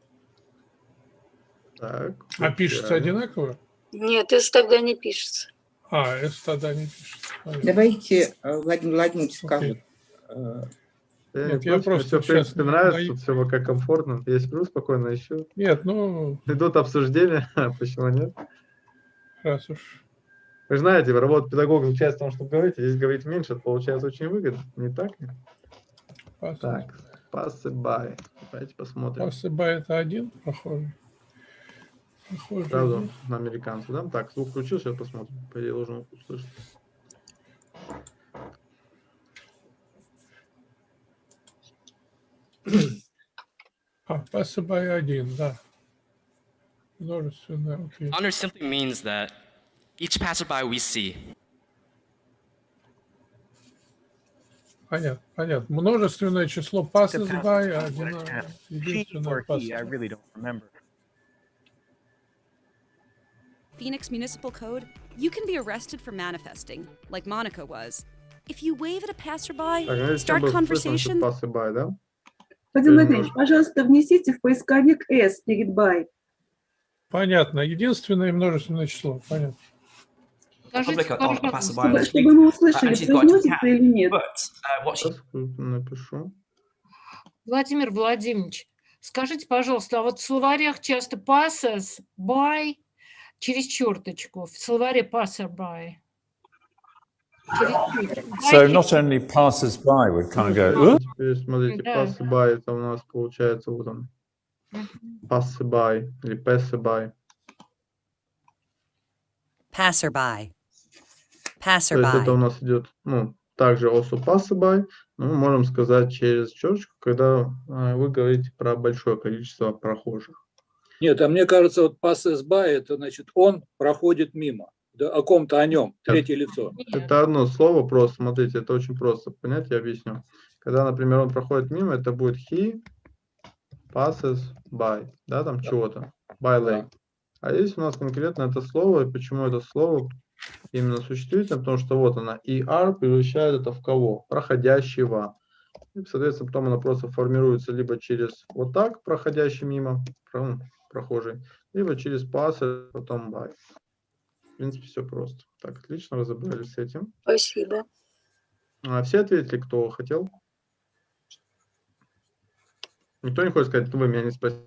Так. А пишется одинаково? Нет, «с» тогда не пишется. «с» тогда не пишется. Давайте Владимир Владимирович скажет. Нет, я просто все, в принципе, нравится, тут все пока комфортно. Я сплю спокойно еще. Нет, ну... Идут обсуждения, почему нет? Раз уж. Вы же знаете, работа педагога заключается в том, чтобы говорить, а здесь говорить меньше, это получается очень выгодно, не так ли? Так, passerby. Давайте посмотрим. Passerby это один, похоже. Сразу на американцев, да? Так, звук включил, сейчас посмотрим. По идее, должен услышать. Passerby один, да. Множественное. Okay. Honor simply means that each passerby we see. Понятно, понятно. Множественное число passersby, единственное passerby. I really don't remember. Phoenix Municipal Code, you can be arrested for manifesting, like Monica was. If you wave at a passerby, start conversation. Passerby, да? Владимир Владимирович, пожалуйста, внесите в поисковик «с» перед «by». Понятно. Единственное и множественное число. Понятно. Public Скажите, on a passerby on the пожалуйста, street, Чтобы мы and услышали, she's got a произносится cat. или нет. But what she Напишу. Владимир Владимирович, скажите, пожалуйста, а вот в словарях часто passes by через черточку, в словаре passerby. So not only passers-by would kind of go, Теперь смотрите, Да. passerby, это у нас получается вот он. Passerby или passerby. Passerby. То есть это у Passerby. нас идет, ну, также also passerby, но мы можем сказать через черточку, когда вы говорите про большое количество прохожих. Нет, а мне кажется, вот passes-by, это значит, он проходит мимо. Да, о ком-то, о нем, третье лицо. Это одно слово просто, смотрите, это очень просто понять, я объясню. Когда, например, он проходит мимо, это будет he passes by, да, там чего-то, by lake. А здесь у нас конкретно это слово, и почему это слово именно существительное, потому что вот она, er превращает это в кого? Проходящего. И, соответственно, потом она просто формируется либо через вот так, проходящий мимо, прохожий, либо через passes, потом by. В принципе, все просто. Так, отлично, разобрались с этим. Спасибо. Все ответили, кто хотел? Никто не хочет сказать, вы меня не спросили.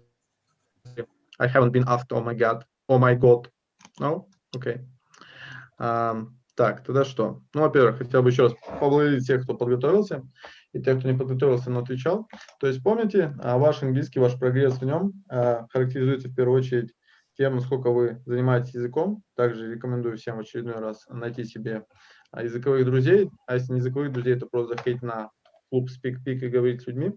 I haven't been asked, oh my god. Oh my god. No? Окей. Так, тогда что? Ну, во-первых, хотел бы еще раз поблагодарить тех, кто подготовился, и тех, кто не подготовился, но отвечал. То есть помните, ваш английский, ваш прогресс в нем характеризуется в первую очередь тем, насколько вы занимаетесь языком. Также рекомендую всем в очередной раз найти себе языковых друзей. А если не языковых друзей, то просто заходить на клуб SpeakPick и говорить с людьми.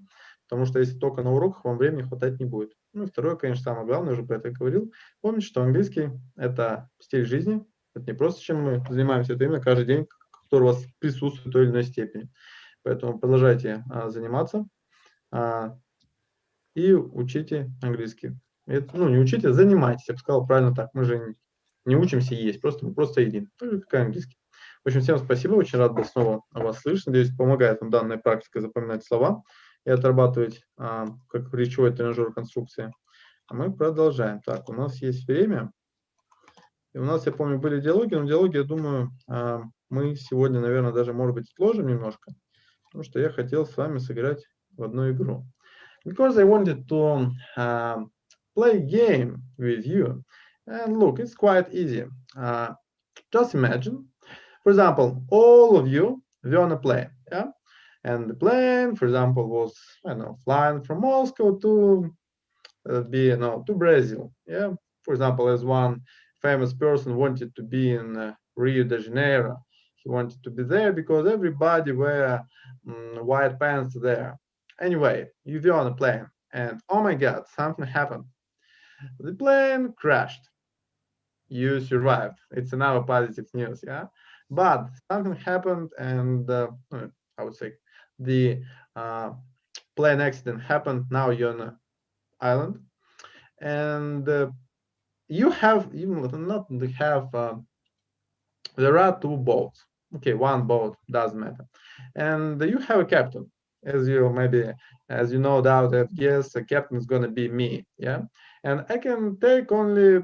Потому что если только на уроках, вам времени хватать не будет. Ну и второе, конечно, самое главное, уже про это говорил. Помните, что английский – это стиль жизни. Это не просто чем мы занимаемся, это именно каждый день, который у вас присутствует в той или иной степени. Поэтому продолжайте заниматься и учите английский. Это, ну, не учите, занимайтесь. Я бы сказал правильно так. Мы же не учимся есть, мы просто едим. Ну, как английский. В общем, всем спасибо. Очень рад был снова вас слышать. Надеюсь, помогает вам данная практика запоминать слова и отрабатывать как речевой тренажер конструкции. А мы продолжаем. Так, у нас есть время. И у нас, я помню, были диалоги, но диалоги, я думаю, мы сегодня, наверное, даже, может быть, отложим немножко, потому что я хотел с вами сыграть в одну игру. Because I wanted to play a game with you. And look, it's quite easy. Just imagine, for example, all of you were on a plane, yeah? And the plane, for example, was, I don't know, flying from Moscow to to Brazil, yeah? For example, as one famous person wanted to be in Rio de Janeiro. He wanted to be there because everybody wear white pants there. Anyway, you were on a plane and oh my God, something happened. The plane crashed. You survived. It's another positive news, yeah? But something happened and I would say the plane accident happened. Now you're on an island and you have there are two boats. Okay, one boat doesn't matter, and you have a captain. As you no doubt have guessed, the captain is gonna be me, yeah. And I can take only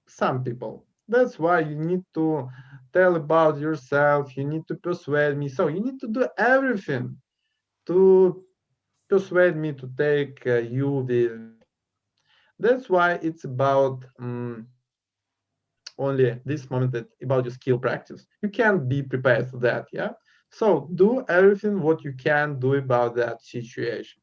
some people. That's why you need to tell about yourself. You need to persuade me. So you need to do everything to persuade me to take you with. That's why it's about only this moment about your skill practice. You can't be prepared for that, yeah? So do everything what you can do about that situation.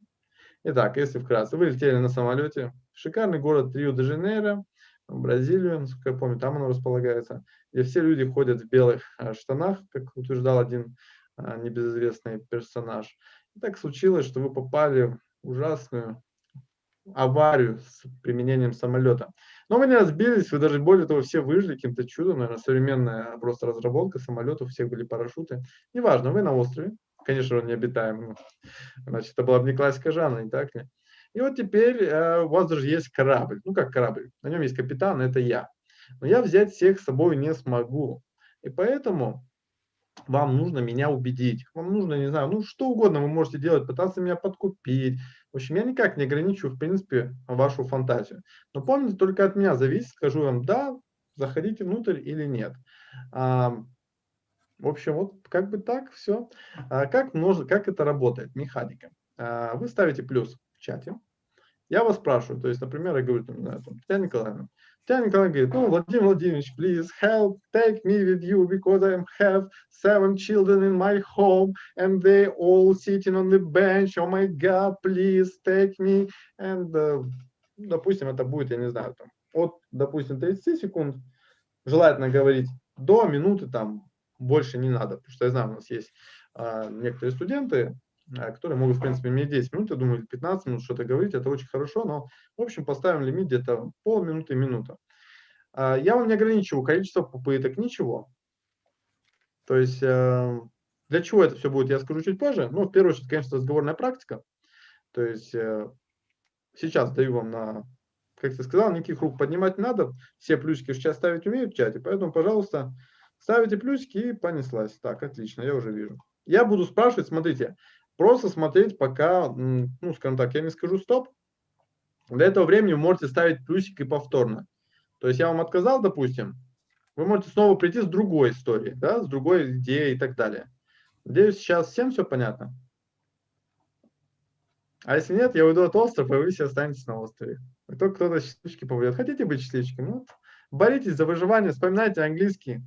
Итак, если вкратце, вы летели на самолете, шикарный город Рио-де-Жанейро, в Бразилию, насколько я помню, там оно располагается, где все люди ходят в белых штанах, как утверждал один небезызвестный персонаж. И так случилось, что вы попали в ужасную аварию с применением самолета. Но вы не разбились, вы даже более того, все выжили каким-то чудом, наверное, современная просто разработка самолетов, у всех были парашюты. Неважно, вы на острове, конечно, он необитаемый, значит, это была бы не классика жанра, не так ли? И вот теперь у вас даже есть корабль, ну как корабль, на нем есть капитан, это я. Но я взять всех с собой не смогу, и поэтому вам нужно меня убедить, вам нужно, не знаю, ну что угодно вы можете делать, пытаться меня подкупить, В общем, я никак не ограничиваю, в принципе, вашу фантазию. Но помните, только от меня зависит, скажу вам, да, заходите внутрь или нет. В общем, вот как бы так, все. Как это работает, механика? Вы ставите плюс в чате. Я вас спрашиваю, то есть, например, я говорю, Татьяна Николаевна. Татьяна Николаевна говорит, ну, Владимир Владимирович, please help, take me with you, because I have 7 children in my home, and they all sitting on the bench, oh my God, please take me. And, допустим, это будет, я не знаю, там, от, допустим, 30 секунд, желательно говорить до минуты, там, больше не надо, потому что я знаю, у нас есть некоторые студенты, которые могут, в принципе, иметь 10 минут, я думаю, 15 минут что-то говорить, это очень хорошо, но, в общем, поставим лимит где-то полминуты, минута. Я вам не ограничиваю количество попыток, ничего. То есть, для чего это все будет, я скажу чуть позже. Ну, в первую очередь, конечно, разговорная практика. То есть, сейчас даю вам на, как я сказал, никаких рук поднимать не надо, все плюсики сейчас ставить умеют в чате, поэтому, пожалуйста, ставите плюсики и понеслась. Так, отлично, я уже вижу. Я буду спрашивать, смотрите, просто смотреть, пока, ну, скажем так, я не скажу стоп. Для этого времени вы можете ставить плюсик и повторно. То есть я вам отказал, допустим, вы можете снова прийти с другой историей, да, с другой идеей и так далее. Надеюсь, сейчас всем все понятно. А если нет, я уйду от острова, и вы все останетесь на острове. Кто-то счастливчики поведет. Хотите быть счастливчиками? Ну, боритесь за выживание, вспоминайте английский.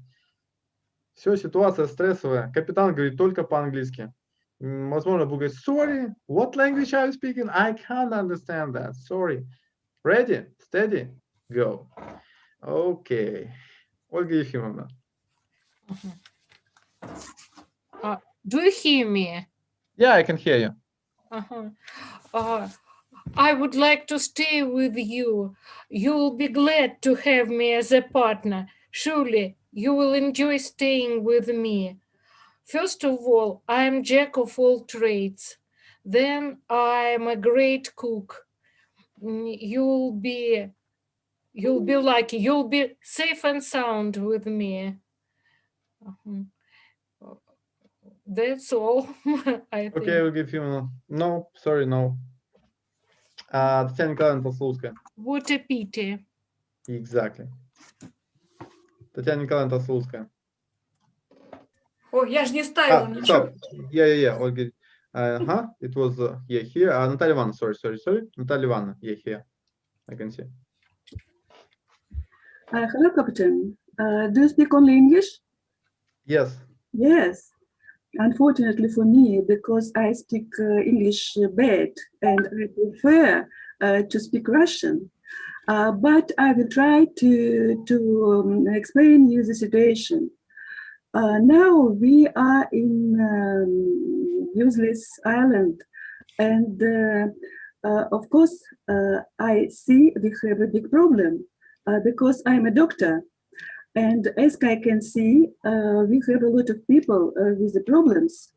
Все, ситуация стрессовая. Капитан говорит только по-английски. Возможно, будет говорить, sorry, what language are you speaking? I can't understand that. Sorry. Ready? Steady? Go. Okay. Ольга Ефимовна. Do you hear me? Yeah, I can hear you. I would like to stay with you. You will be glad to have me as a partner. Surely you will enjoy staying with me. First of all, I am jack of all trades. Then I am a great cook. You'll be lucky. You'll be safe and sound with me. That's all. I think. Okay, Ольга Ефимовна. No, sorry, no. Татьяна Николаевна Толстовская. What a pity. Exactly. Татьяна Николаевна Толстовская. О, я же не ставила ничего. Stop. Yeah, Ольга. It was, here. Наталья Ивановна, sorry. Наталья Ивановна, here. I can see. Hello, Captain. Do you speak only English? Yes. Yes. Unfortunately for me, because I speak English bad and I prefer to speak Russian. But I will try to explain you the situation. Now we are in useless island, and of course I see we have a big problem because I'm a doctor. And as I can see, we have a lot of people with the problems.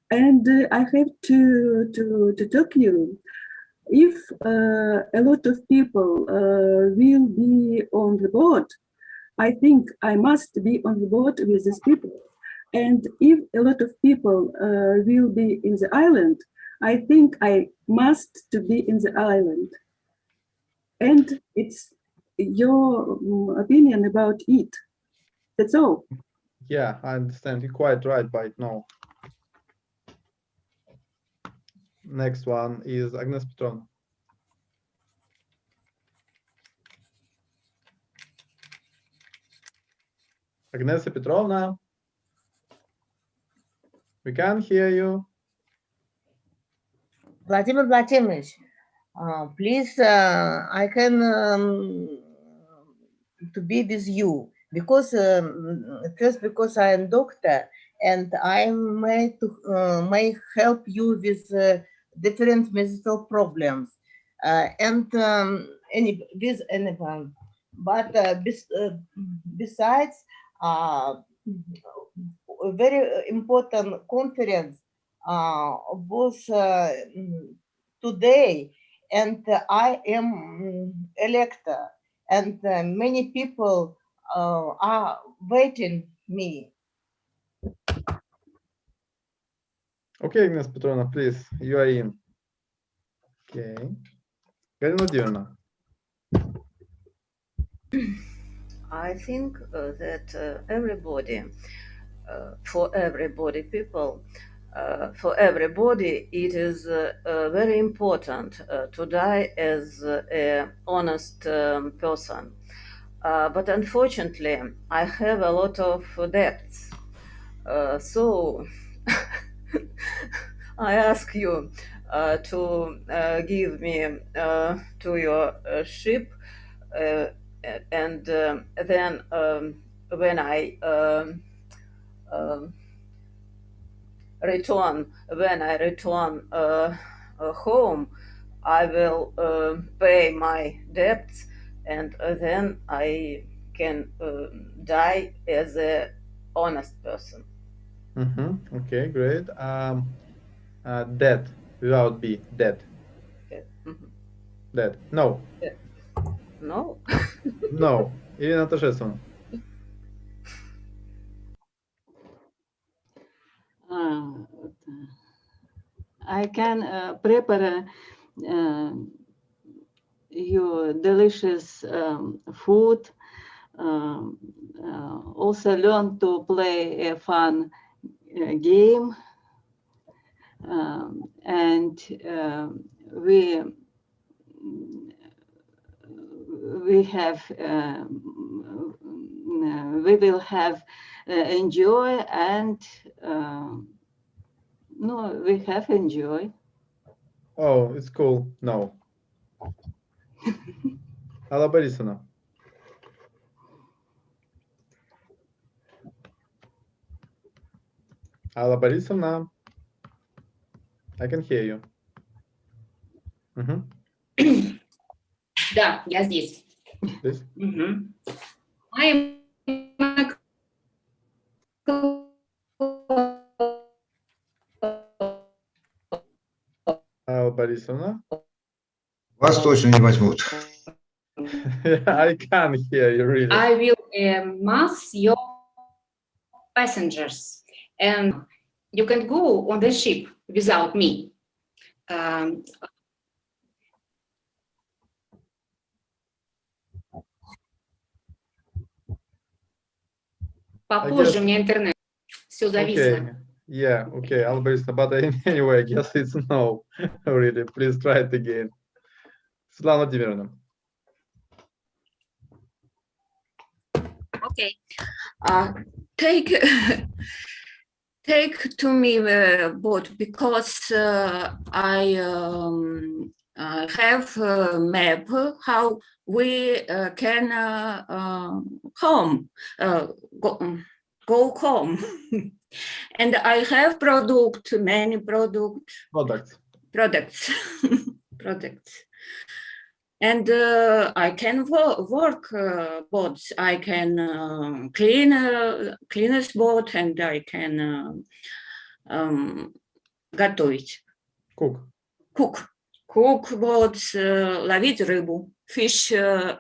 And I have to talk to you. If a lot of people will be on the boat, I think I must be on the boat with these people. And if a lot of people will be in the island, I think I must to be in the island. And it's your opinion about it. That's all. Yeah, I understand. You're quite right, but no. Next one is Agnes Petrovna. Agnes Petrovna, we can't hear you. Vladimir Vladimirovich, please, I can to be with you because just because I am doctor and I may help you with different medical problems and with anyone. But besides, a very important conference was today, and I am elector, and many people are waiting me. Okay, Agnes Petrovna, please, you are in. Okay. Галина Владимировна. I think that everybody, for everybody people, for everybody, it is very important to die as an honest person. But unfortunately, I have a lot of debts. So I ask you to give me to your ship, and then when I return home, I will pay my debts, and then I can die as a honest person. Okay, great. Debt without B. Debt. Debt. No. No. No. Ирина Ташесовна. I can prepare your delicious food. Also learn to play a fun game. And we will have enjoy, and no, we have enjoy. Oh, it's cool. No. Алла Борисовна. Алла Борисовна. I can hear you. Да, я здесь. Здесь? Алла Борисовна. Вас точно не возьмут. I can't hear you really. I will mass your passengers, and you can go on the ship without me. Попозже у меня интернет. Все зависло. Okay. Yeah, okay, Alba Борисовна, but anyway, I guess it's no. Really, please try it again. Светлана Владимировна. Okay. Take to me the boat, because I have a map how we can go home. And I have many products. And I can work boats. I can clean this boat, and I can готовить. Cook boats, ловить рыбу, fish. I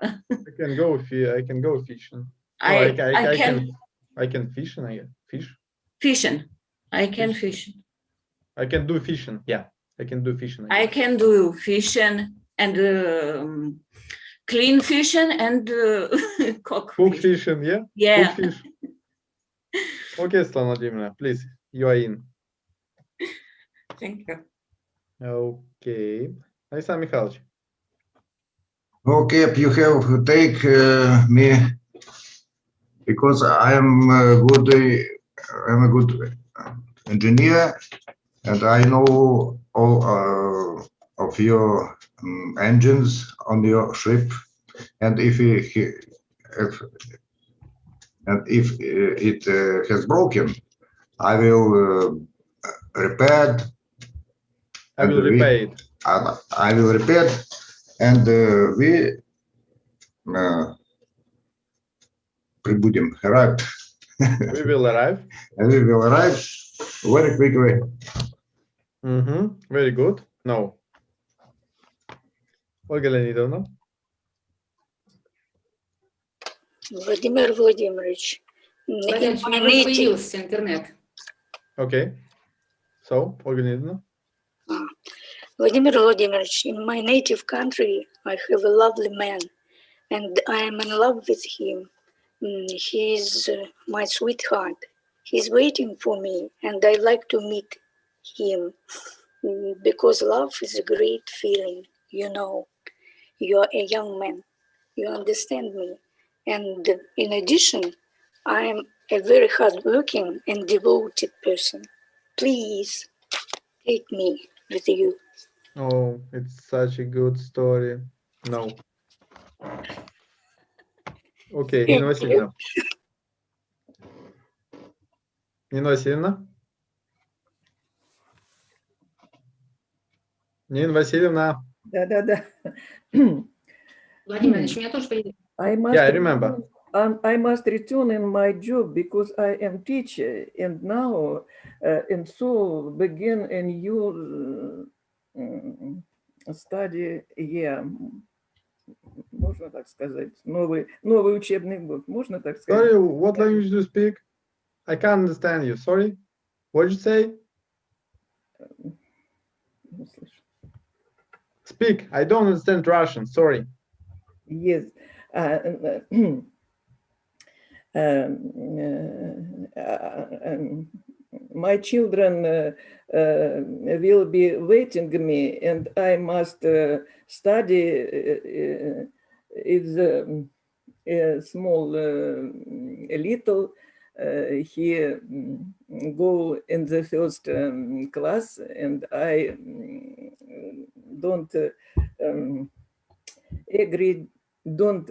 can go fishing. I can fishing. I guess. Fish. Fishing. I can fish. I can do fishing. Yeah, I can do fishing. I can do fishing and clean fishing and cook fishing. Yeah. Yeah. Cook fish. Okay, Svetlana Vladimirovna, please, you are in. Thank you. Okay, Alexander Mikhailovich. Okay, you have to take me, because I'm a good engineer, and I know all of your engines on your ship, and if it has broken, I will repair it. I will repair it. I will repair it, and we arrive. We will arrive. And we will arrive very quickly. Very good. No. Ольга Леонидовна. Владимир Владимирович, появился интернет. Okay. So, Ольга Леонидовна. Vladimir Vladimirovich, in my native country, I have a lovely man, and I am in love with him. He's my sweetheart. He's waiting for me, and I like to meet him because love is a great feeling. You know, you're a young man. You understand me. And in addition, I'm a very hardworking and devoted person. Please take me with you. Oh, it's such a good story. No. Okay, Nina Васильевна. Нина Васильевна? Нина Васильевна. Да. Владимир Ильич, у меня тоже появилось. Yeah, I remember. I must return in my job because I am teacher and now and so begin a new study year. Можно так сказать? Новый учебный год. Можно так сказать? Sorry, what language do you speak? I can't understand you. Sorry. What did you say? Speak. I don't understand Russian. Sorry. Yes. My children will be waiting me, and I must study. It's a small, a little. He go in the first class, and I don't agree. Don't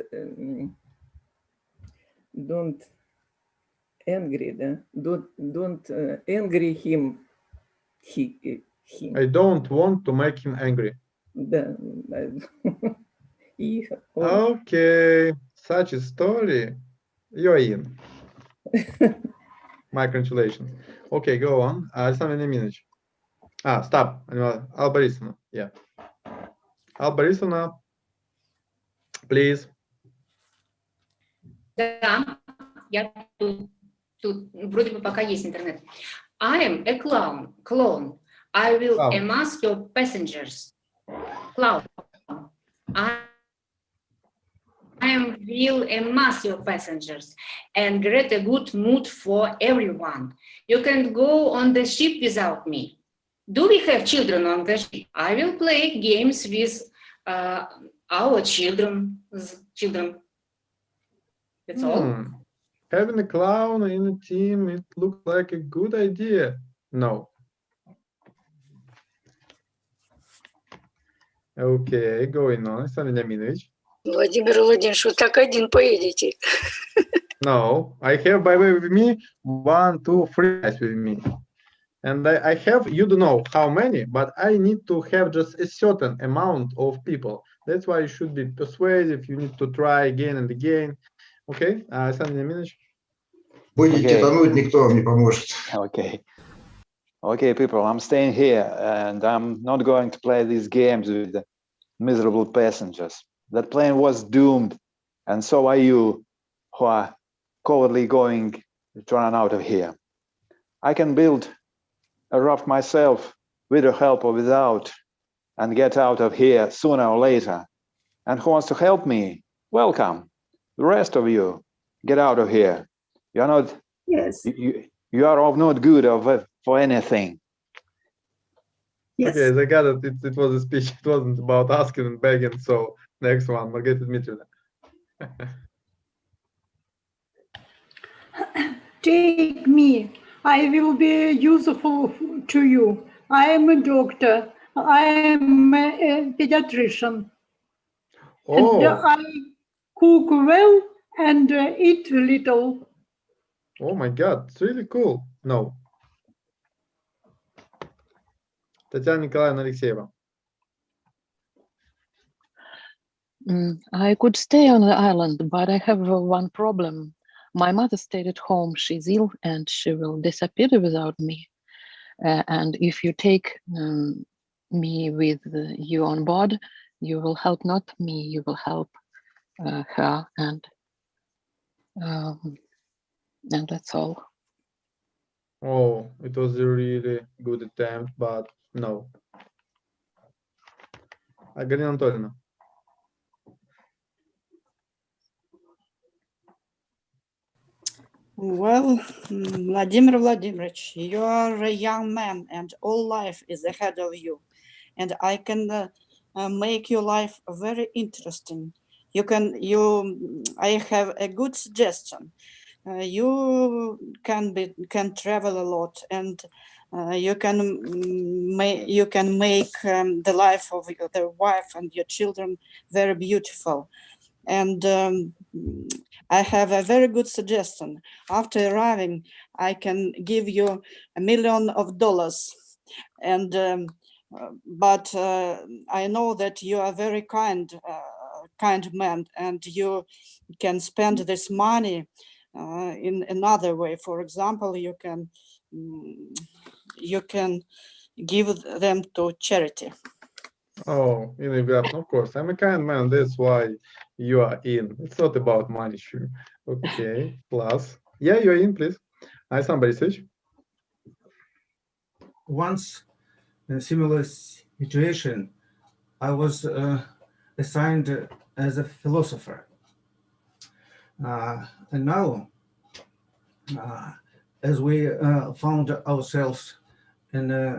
angry, don't angry him. I don't want to make him angry. Да. Okay, such a story. You're in. My congratulations. Okay, go on. Alexander Veniaminovich. Stop. Алла Борисовна. Yeah. Алла Борисовна, please. Да, я тут вроде бы пока есть интернет. I am a clone. I will amass your passengers. Clown. I will amass your passengers and create a good mood for everyone. You can go on the ship without me. Do we have children on the ship? I will play games with our children. That's all. Having a clown in a team, it looks like a good idea. No. Okay, going on. Alexander Veniaminovich. Владимир Владимирович, вы так один поедете. No, I have by way with me 1, 2, 3 guys with me. And I have, you don't know how many, but I need to have just a certain amount of people. That's why you should be persuasive. You need to try again and again. Okay, Alexander Veniaminovich. Будете тонуть, никто вам не поможет. Okay, people, I'm staying here and I'm not going to play these games with the miserable passengers. That plane was doomed, and so are you, who are cowardly going to run out of here. I can build a raft myself, with your help or without, and get out of here sooner or later. And who wants to help me? Welcome. The rest of you, get out of here. You are not. Yes. You are of not good for anything. Yes. Okay, I got it. It was a speech. It wasn't about asking and begging. So next one, Margarita Dmitrievna. Take me. I will be useful to you. I am a doctor. I am a pediatrician. Oh. And I cook well and eat little. Oh my God, it's really cool. No. Татьяна Николаевна Алексеева. I could stay on the island, but I have one problem. My mother stayed at home. She's ill and she will disappear without me. And if you take me with you on board, you will help not me, you will help her, and that's all. Oh, it was a really good attempt, but no. Галина Анатольевна. Well, Vladimir Vladimirovich, you are a young man and all life is ahead of you. And I can make your life very interesting. I have a good suggestion. You can travel a lot, and you can make the life of your wife and your children very beautiful. And I have a very good suggestion. After arriving, I can give you $1 million. And but I know that you are very kind man, and you can spend this money in another way. For example, you can give them to charity. Oh, of course. I'm a kind man. That's why you are in. It's not about money, sure. Okay, plus. Yeah, you're in, please. Alexander Борисович. Once in a similar situation, I was assigned as a philosopher. And now, as we found ourselves in a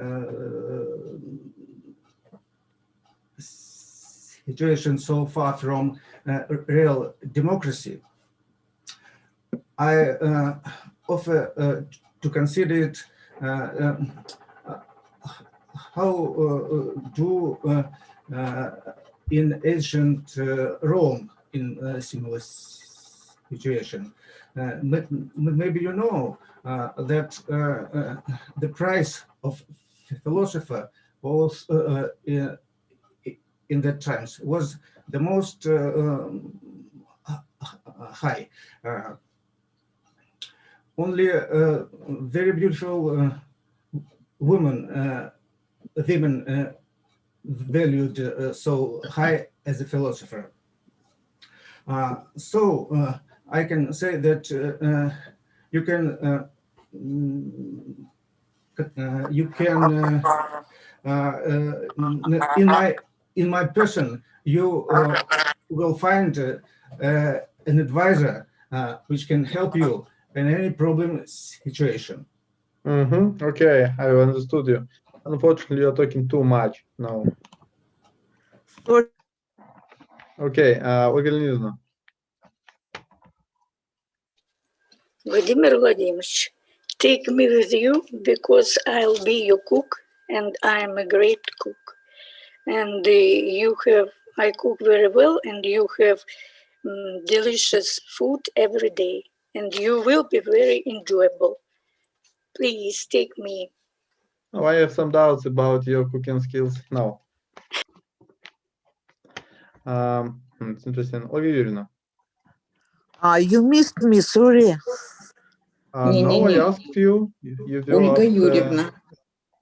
situation so far from real democracy, I offer to consider it how in ancient Rome in a similar situation. Maybe you know that the price of philosopher was in that times was the most high. Only very beautiful women valued so high as a philosopher. So I can say that you can in my person you will find an advisor which can help you in any problem situation. Okay, I understood you. Unfortunately, you're talking too much now. Okay, Ольга Леонидовна. Vladimir Vladimirovich, take me with you because I'll be your cook and I'm a great cook. And I cook very well and you have delicious food every day and you will be very enjoyable. Please take me. Oh, I have some doubts about your cooking skills now. It's interesting. Ольга Юрьевна. You missed me, sorry. No, I asked you. Ольга Юрьевна.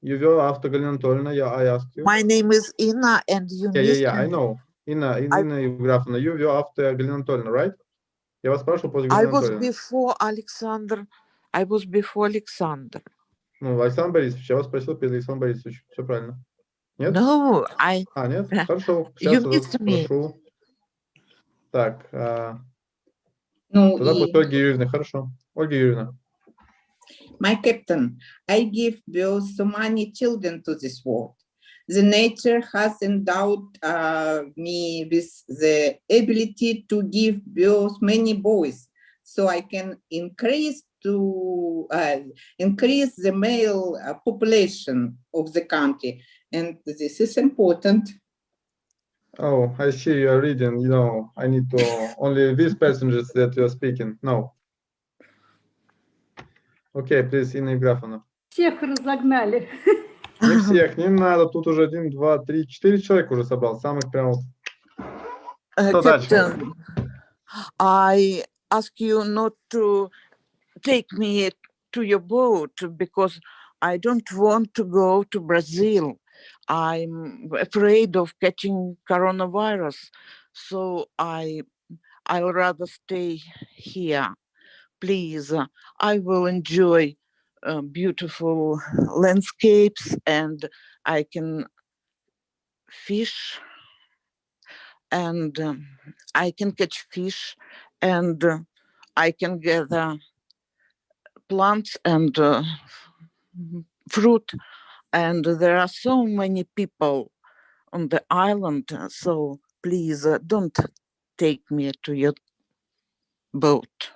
You were after Galina Anatольевна. Yeah, I asked you. My name is Inna, and you missed me. I know. Inna Евграфовна. You were after Galina Anatольевна, right? Я вас спрашивал после Галины Анатольевны. I was before Alexander. Ну, Александр Борисович, я вас спросил перед Александром Борисовичем. Все правильно. Нет? No, нет? Хорошо. Сейчас я спрошу. Так. Тогда после Ольги Юрьевны. Хорошо. Ольга Юрьевна. My captain, I give birth so many children to this world. The nature has endowed me with the ability to give birth many boys, so I can increase the male population of the country, and this is important. Oh, I see you are reading. I need to only these passengers that you are speaking. No. Okay, please, Инна Евграфовна. Всех разогнали. Не всех, не надо. Тут уже 1, 2, 3, 4 человека уже собрал. Самых прям... Что дальше? I ask you not to take me to your boat because I don't want to go to Brazil. I'm afraid of catching coronavirus, so I'll rather stay here. Please, I will enjoy beautiful landscapes and I can fish and I can catch fish, and I can gather plants and fruit. And there are so many people on the island, so please don't take me to your boat.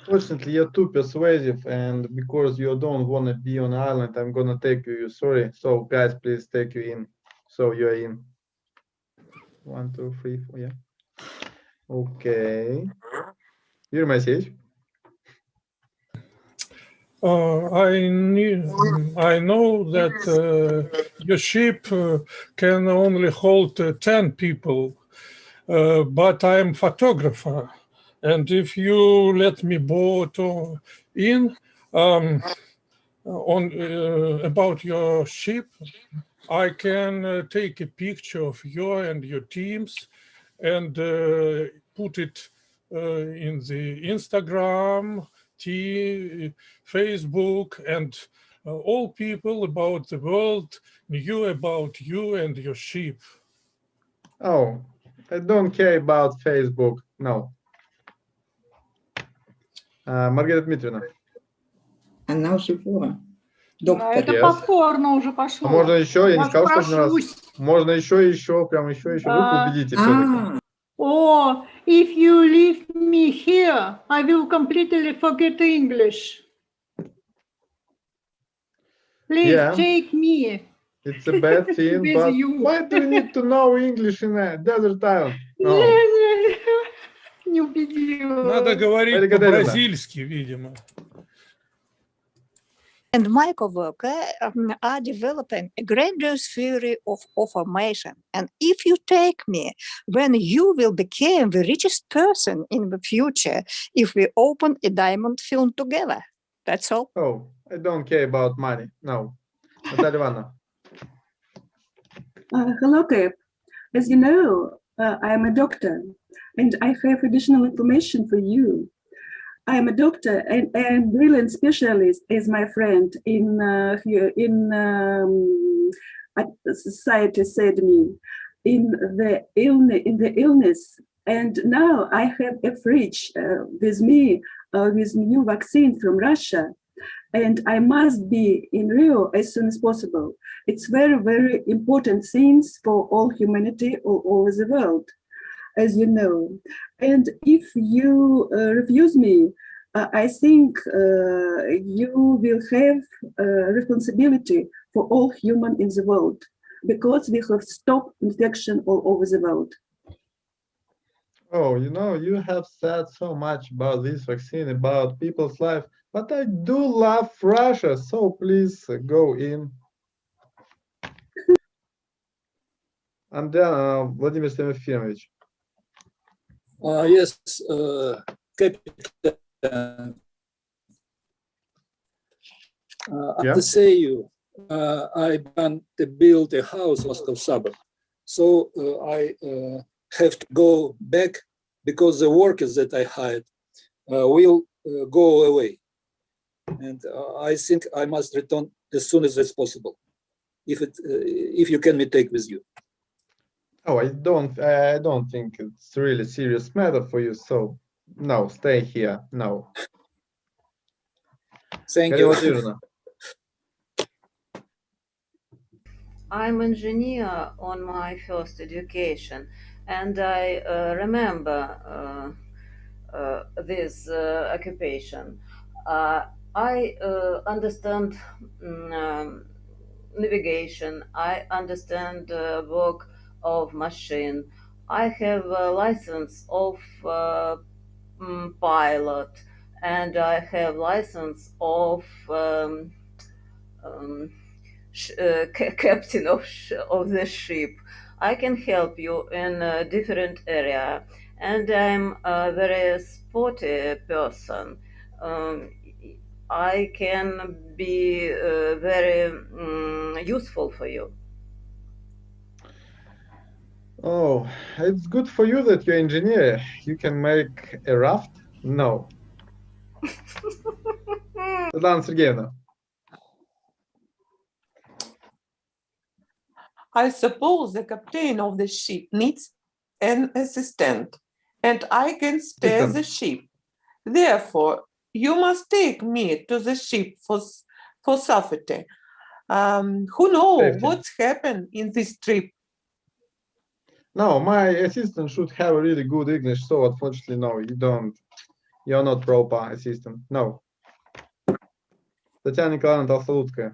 Unfortunately, you're too persuasive, and because you don't want to be on the island, I'm gonna take you. Sorry. So, guys, please take you in. So you're in. 1, 2, 3, 4. Yeah. Okay. Юрий Моисеевич. I know that your ship can only hold 10 people, but I'm photographer. And if you let me boat in about your ship, I can take a picture of you and your teams and put it in the Instagram, Facebook, and all people about the world knew about you and your ship. Oh, I don't care about Facebook. No. Маргарита Дмитриевна. Она уже была. Это Yes. повторно уже пошло. А можно еще? Я не сказал, что один раз. Прошусь. Можно еще, прям еще. Вы их убедите все-таки. Oh, if you leave me here, I will completely forget English. Please take me. It's a bad thing, but why do you need to know English in a desert island? No. Не убедила. Надо говорить по-бразильски, видимо. And my coworker are developing a grandiose theory of formation. And if you take me, then you will become the richest person in the future if we open a diamond film together. That's all. Oh, I don't care about money. No. Наталья Ивановна. Hello, Cap. As you know, I am a doctor, and I have additional information for you. I am a doctor and brilliant specialist, as my friend in society said me, in the illness. And now I have a fridge with me with new vaccine from Russia, and I must be in Rio as soon as possible. It's very, very important things for all humanity all over the world, as you know. And if you refuse me, I think you will have responsibility for all human in the world, because we have stopped infection all over the world. Oh, you know, you have said so much about this vaccine, about people's life, but I do love Russia, so please go in. And then Vladimir Semyonovich. Yes, Captain. To say you, I want to build a house in Moscow suburb. So I have to go back because the workers that I hired will go away. And I think I must return as soon as possible, if you can take with you. Oh, I don't think it's really serious matter for you. So no, stay here. No. Thank you. I'm engineer on my first education, and I remember this occupation. I understand navigation. I understand work of machine. I have a license of pilot, and I have license of captain of the ship. I can help you in a different area, and I'm a very sporty person. I can be very useful for you. Oh, it's good for you that you're an engineer. You can make a raft? No. Svetlana Sergeyevna. I suppose the captain of the ship needs an assistant, and I can steer the ship. Therefore, you must take me to the ship for safety. Who knows what's happened in this trip? No, my assistant should have a really good English, so unfortunately, no, you don't. You're not proper assistant. No. Татьяна Николаевна Толстолудская.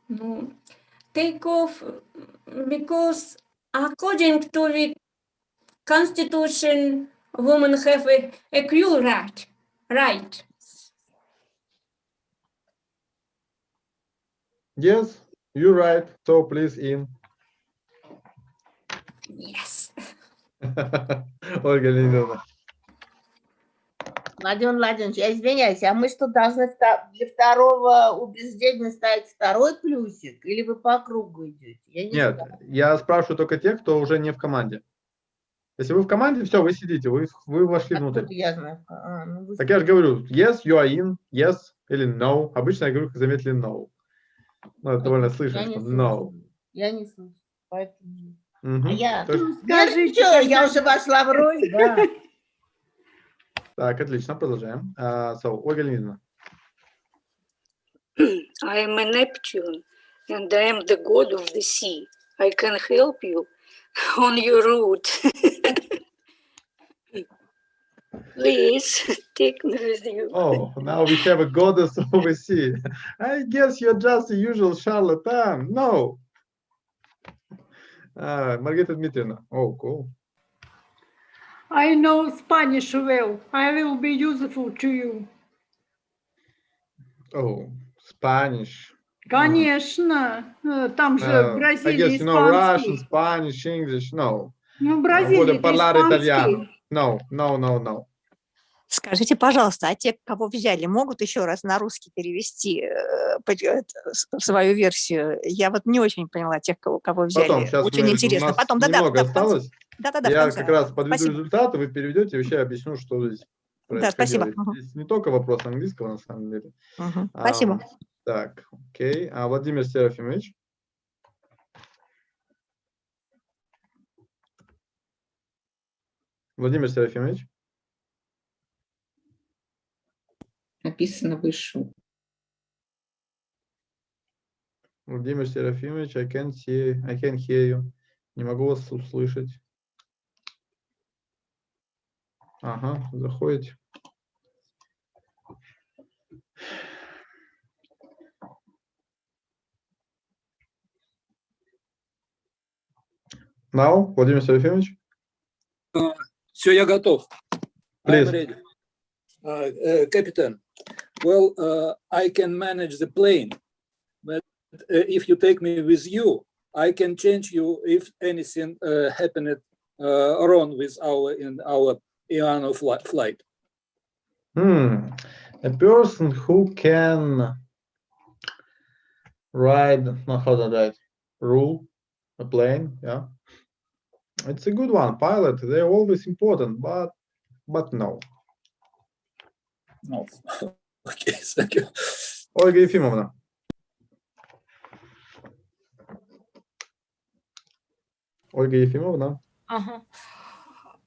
No, take off because according to the Constitution, women have a equal right. Yes, you're right. So please in. Yes. Ольга Леонидовна. Владимир Владимирович, я извиняюсь, а мы что, должны для второго убеждения ставить второй плюсик? Или вы по кругу идете? Нет, я спрашиваю только тех, кто уже не в команде. Если вы в команде, все, вы сидите, вы вошли внутрь. Я знаю. Так я же говорю, yes, you are in, yes или no. Обычно я говорю, заметили no. Ну, это довольно слышно, что no. Я не слышу, поэтому... Угу. А я... Скажите, я уже вошла в роль, да. Так, отлично, продолжаем. So, Ольга Леонидовна. I am a Neptune, and I am the god of the sea. I can help you on your route. Please take me with you. Oh, now we have a goddess of the sea. I guess you're just a usual charlatan. No. Маргарита Дмитриевна. Oh, cool. I know Spanish well. I will be useful to you. Oh, Spanish. Конечно. Там же в I Бразилии guess you know Russian, испанский. Spanish, English. No. Ну, в Бразилии испанский. No, no, no, no. Скажите, пожалуйста, а те, кого взяли, могут еще раз на русский перевести свою версию? Я вот не очень поняла тех, кого взяли. Потом, сейчас очень интересно. Потом, немного осталось. Да, я как раз подведу результаты, вы переведете, вообще объясню, что здесь происходило. Да, спасибо. Здесь не только вопрос английского, на самом деле. Спасибо. Так, окей. Владимир Серафимович. Владимир Серафимович. Написано вышел. Владимир Серафимович, I can hear you. Не могу вас услышать. Ага, заходите. Now, Владимир Серафимович. Все, я готов. Please. I'm ready. Captain, well, I can manage the plane, but if you take me with you, I can change you if anything happened wrong with our Iano flight. A person who can rule a plane, yeah. It's a good one. Pilot, they're always important, but no. No. Okay, thank you. Ольга Ефимовна. Ольга Ефимовна.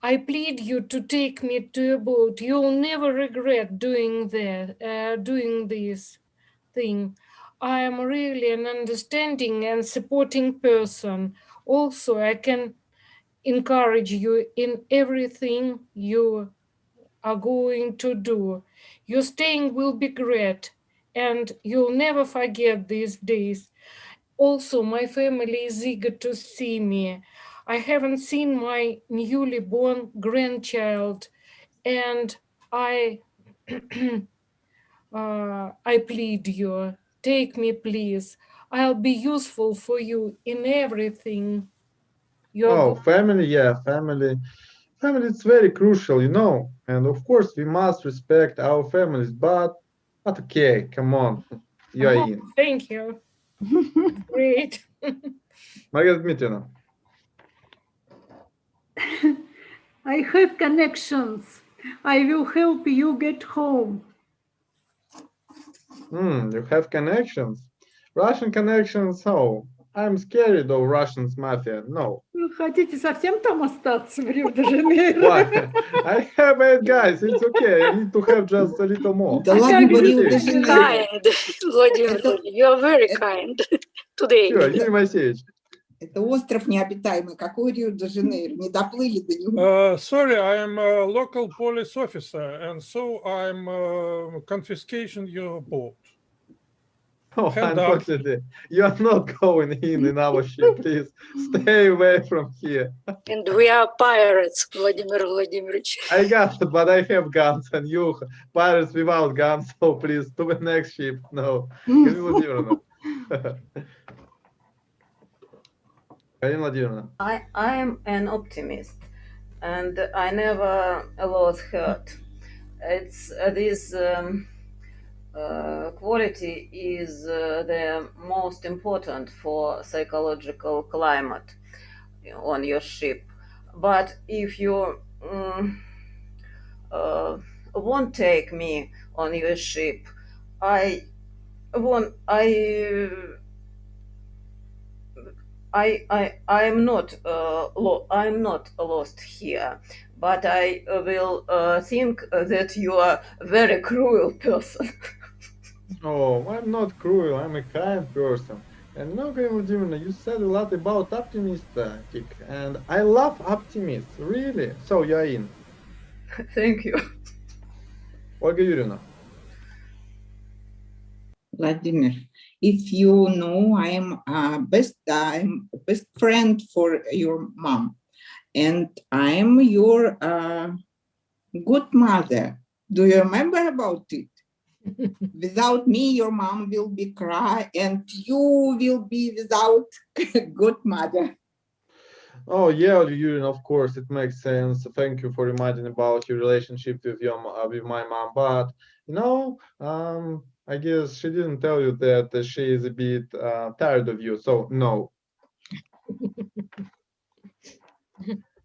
I plead you to take me to a boat. You'll never regret doing this thing. I am really an understanding and supporting person. Also, I can encourage you in everything you are going to do. Your staying will be great, and you'll never forget these days. Also, my family is eager to see me. I haven't seen my newly born grandchild, and I plead you, take me, please. I'll be useful for you in everything. Family, yeah, family. Family is very crucial, you know, and of course we must respect our families, but okay, come on, you're in. Thank you. Great. Маргарита Дмитриевна. I have connections. I will help you get home. You have connections. Russian connections, so I'm scared of Russians mafia. No. Вы хотите совсем там остаться в Рио-де-Жанейро? Why? I have 8 guys. It's okay. I need to have just a little more. Да ладно, в Рио-де-Жанейро. Kind, Vladimir, you're very kind today. Все, Юрий Моисеевич. Это остров необитаемый. Какой Рио-де-Жанейро? Не доплыли до него. Sorry, I'm a local police officer, and so I'm confiscation your boat. Oh, unfortunately, you are not going in our ship. Please stay away from here. And we are pirates, Vladimir Vladimirovich. I got it, but I have guns, and you pirates without guns. So please, to the next ship. No. Галина Владимировна. Галина Владимировна. I am an optimist, and I never lost heart. It's this quality is the most important for psychological climate on your ship. But if you won't take me on your ship, I'm not lost here, but I will think that you are a very cruel person. Oh, I'm not cruel. I'm a kind person. And no, Галина Владимировна, you said a lot about optimistic, and I love optimists, really. So you're in. Thank you. Ольга Юрьевна. Vladimir, if you know, I'm best friend for your mom, and I'm your good mother. Do you remember about it? Without me, your mom will be cry, and you will be without good mother. Oh yeah, Ольга Юрьевна, of course, it makes sense. Thank you for reminding about your relationship with your with my mom. But you know, I guess she didn't tell you that she is a bit tired of you. So no.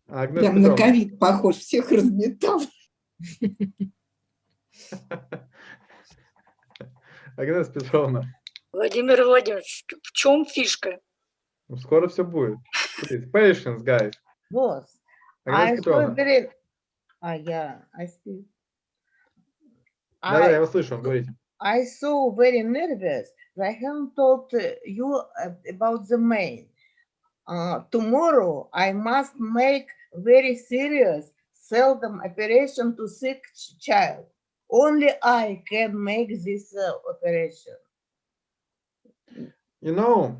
Прям на ковид похож, всех разметал. Агнес Петровна. Владимир Владимирович, в чем фишка? Скоро все будет. Please, patience, guys. Boss, Агнес Петровна. I speak. Да, я вас слышу, говорите. I so very nervous that I haven't told you about the main. Tomorrow I must make very serious, seldom operation to sick child. Only I can make this operation. You know,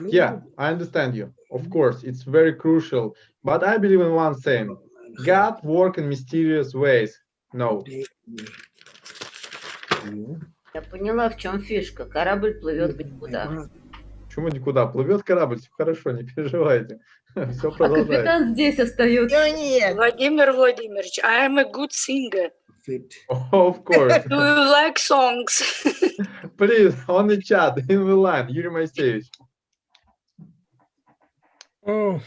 yeah, I understand you. Of course, it's very crucial. But I believe in one thing. God works in mysterious ways. No. Я поняла, в чем фишка. Корабль плывет в никуда. Почему никуда? Плывет корабль, все хорошо, не переживайте. Все А продолжается. капитан здесь остается. Нет. Владимир Владимирович, I am a good singer. Oh, of course. Do you like songs? Please, on the chat, in the line, Юрий Моисеевич. Oh.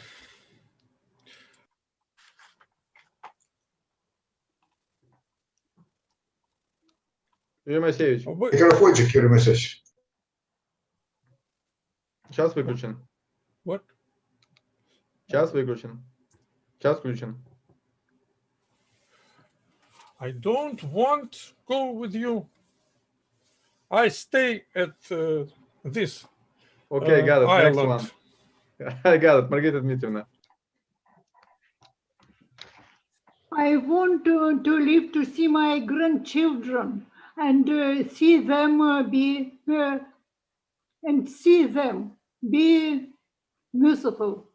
Юрий Моисеевич. Микрофончик, Юрий Моисеевич. Сейчас выключен. What? Сейчас выключен. Сейчас включен. I don't want to go with you. I stay at this Okay, got it. Next island. one. I got it, Margarita Dmitrievna. I want to live to see my grandchildren and see them be merciful.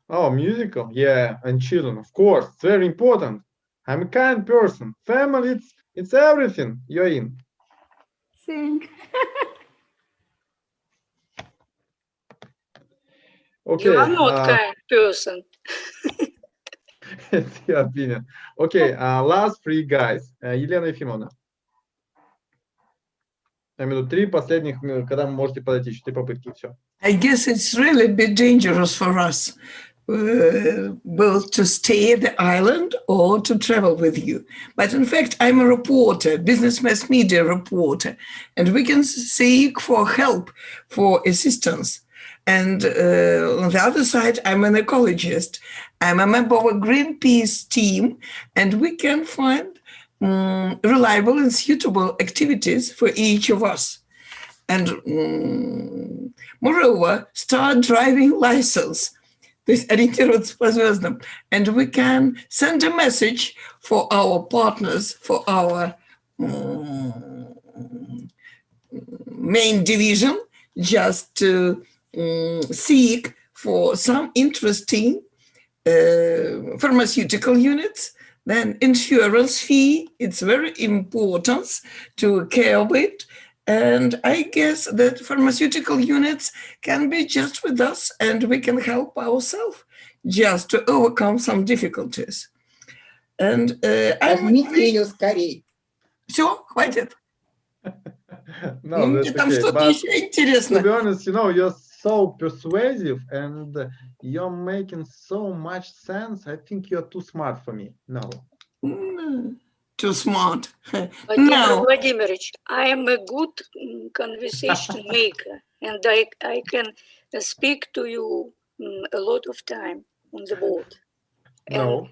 Oh, musical? Yeah, and children, of course. It's very important. I'm a kind person. Family, it's everything. You're in. Sing. Okay. You are not kind person. It's your opinion. Okay, last 3 guys. Елена Ефимовна. Я имею в виду 3 последних, когда вы можете подойти, 4 попытки, и все. I guess it's really a bit dangerous for us both to stay at the island or to travel with you. But in fact, I'm a reporter, business mass media reporter, and we can seek for help, for assistance. And on the other side, I'm an ecologist. I'm a member of a Greenpeace team, and we can find reliable and suitable activities for each of us. And moreover, start driving license. And we can send a message for our partners, for our main division, just to seek for some interesting pharmaceutical units. Then insurance fee, it's very important to care of it. And I guess that pharmaceutical units can be just with us, and we can help ourselves just to overcome some difficulties. And Все, хватит. No, мне там что-то еще интересно. To be honest, you know, you're so persuasive and you're making so much sense. I think you're too smart for me. No. Too smart. Vladimir Vladimirovich, I am a good conversation maker, and I can speak to you a lot of time on the board. No,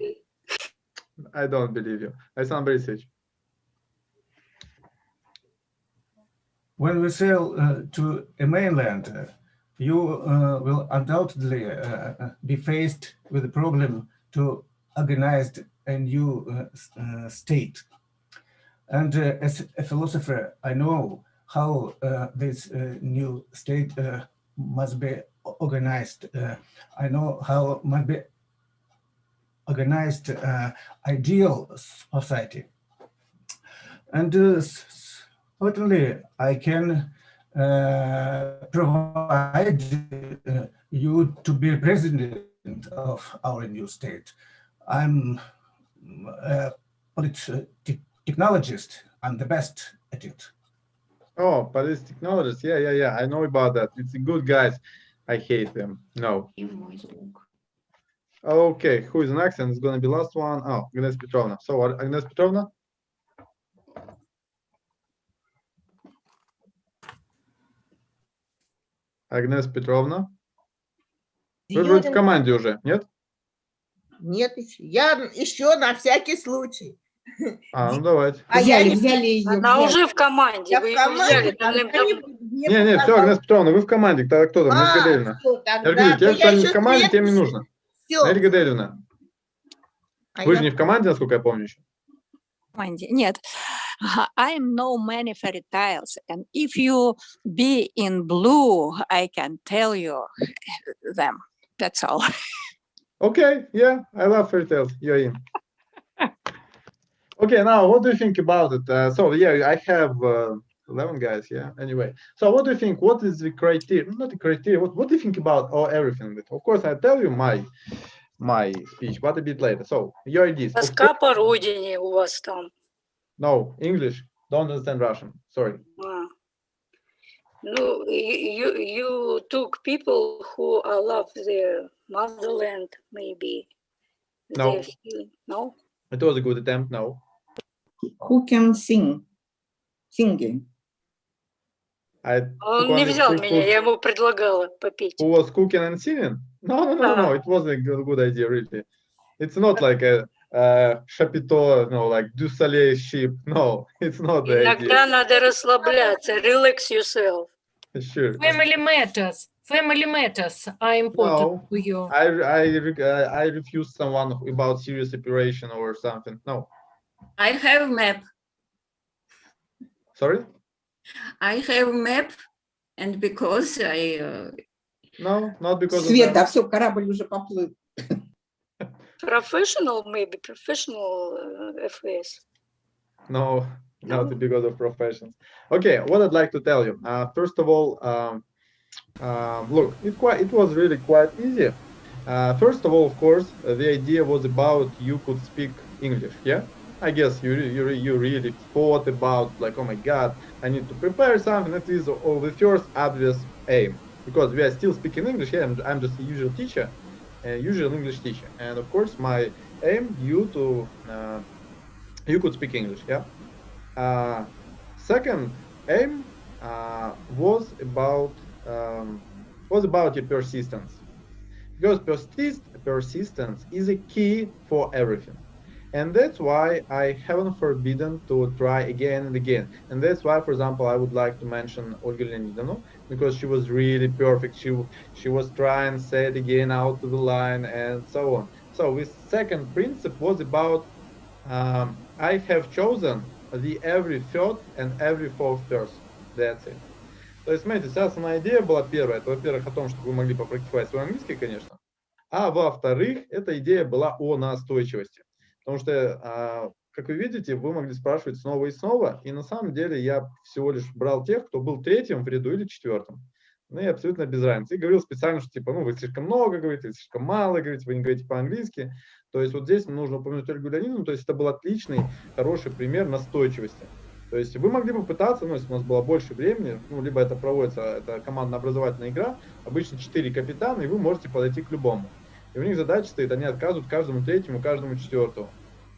I don't believe you. I sound very sick. When we sail to a mainland, you will undoubtedly be faced with the problem to organize a new state. And as a philosopher, I know how this new state must be organized. I know how must be organized ideal society. And certainly I can provide you to be president of our new state. I'm a technologist. I'm the best at it. Oh, but it's technologist. Yeah. I know about that. It's good guys. I hate them. No. Okay, who is next? And it's going to be last one. Oh, Agnes Petrovna. So, Agnes Petrovna? Агнес Петровна? Вы вроде в команде уже, нет? Нет, я еще на всякий случай. Ну давайте. Взяли ее. Она уже в команде. Я в команде. Не, все, Агнес Петровна, вы в команде. Тогда кто там? Нельга Гадельевна. Я говорю, те, кто не в команде, тем не нужно. Нельга Гадельевна. Вы же не в команде, насколько я помню еще. Нет. I know many fairy tales, and if you be in blue, I can tell you them. That's all. Okay, yeah, I love fairy tales. You're in. Okay, now what do you think about it? So yeah, I have 11 guys. Yeah. Anyway, so what do you think? What is the criteria? Not the criteria. What do you think about everything? Of course, I tell you my speech, but a bit later. So your ideas. Тоска по родине у вас там. No, English. Don't understand Russian. Sorry. No, you took people who love their motherland, maybe. No. No? It was a good attempt. No. Who can sing? Singing. Он не взял меня, я ему предлагала попеть. Who was cooking and singing? No. It was a good idea, really. It's not like a chapiteau, no, like du soleil ship. No, it's not the idea. Иногда надо расслабляться, relax yourself. Sure. Family matters are important to you. I refuse someone about serious operation or something. No. I have map. Sorry? I have map, and because I... No, not because Света, все, корабль уже поплыл. Professional, maybe professional affairs. No, not because of professions. Okay, what I'd like to tell you. First of all, look, it was really quite easy. First of all, of course, the idea was about you could speak English. Yeah, I guess you really thought about like, oh my God, I need to prepare something. That is the first obvious aim, because we are still speaking English. Yeah, I'm just a usual teacher. usually an English teacher. And of course, my aim you could speak English, yeah. Second aim was about your persistence, because persistence is a key for everything. And that's why I haven't forbidden to try again and again. And that's why, for example, I would like to mention Olga Leonidovna, because she was really perfect. She was trying, say it again out to the line, and so on. So this second principle was about I have chosen the every third and every fourth person. That's it. То есть, смотрите, вся основная идея была первая. Это, во-первых, о том, чтобы вы могли попрактиковать свой английский, конечно. А во-вторых, эта идея была о настойчивости. Потому что, как вы видите, вы могли спрашивать снова и снова, и на самом деле я всего лишь брал тех, кто был третьим в ряду или четвертым. Ну и абсолютно без разницы. И говорил специально, что типа, ну вы слишком много говорите, вы слишком мало говорите, вы не говорите по-английски. То есть вот здесь нужно упомянуть Ольгу Леонидовну, то есть это был отличный, хороший пример настойчивости. То есть вы могли бы пытаться, ну, если у нас было больше времени, ну, либо это проводится, это командно-образовательная игра, обычно 4 капитана, и вы можете подойти к любому. И у них задача стоит, они отказывают каждому третьему, каждому четвертому.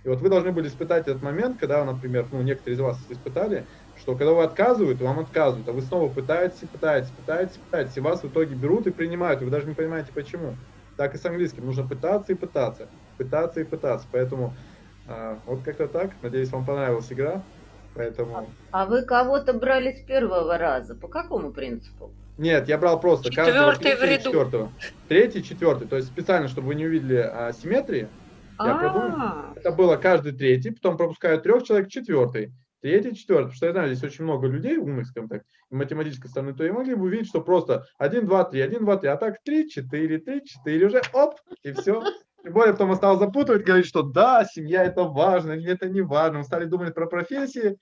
И вот вы должны были испытать этот момент, когда, например, ну, некоторые из вас испытали, что когда вы отказываете, вам отказывают, а вы снова пытаетесь, и вас в итоге берут и принимают, и вы даже не понимаете почему. Так и с английским, нужно пытаться и пытаться, поэтому вот как-то так, надеюсь, вам понравилась игра, поэтому... А вы кого-то брали с первого раза, по какому принципу? Нет, я брал просто каждого Четвертый в ряду. четвертого. Третий, четвертый, то есть специально, чтобы вы не увидели асимметрии, я продумал, это было каждый третий, потом пропускают 3 человек, четвертый, третий, четвертый, потому что я знаю, здесь очень много людей умных, скажем так, математической стороны, то и могли бы увидеть, что просто 1, 2, 3, 1, 2, 3, а так 3, 4, уже оп, и все. Тем более потом он стал запутывать, говорить, что да, семья это важно, или это не важно, мы стали думать про профессии,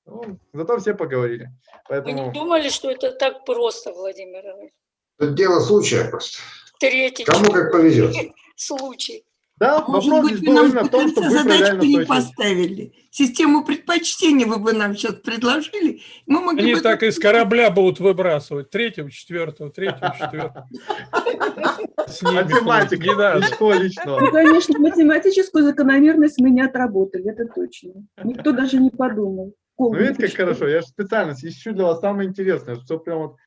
ну, зато все поговорили. Поэтому... Вы не думали, что это так просто, Владимир Ильич? Это дело случая просто. Третий. Кому как повезет. Случай. Да, Может вопрос быть, здесь вы был нам именно до в том, конца чтобы вы проявляли задачку не настойчивость. поставили. Систему предпочтений вы бы нам сейчас предложили. Мы могли Они бы... так из корабля будут выбрасывать. 3-го, 4-го, 3-го, 4-го. Математика, ничего личного. Ну, конечно, математическую закономерность мы не отработали, это точно. Никто даже не подумал. Ну, видите, как хорошо, я же специально ищу для вас самое интересное, чтобы прям вот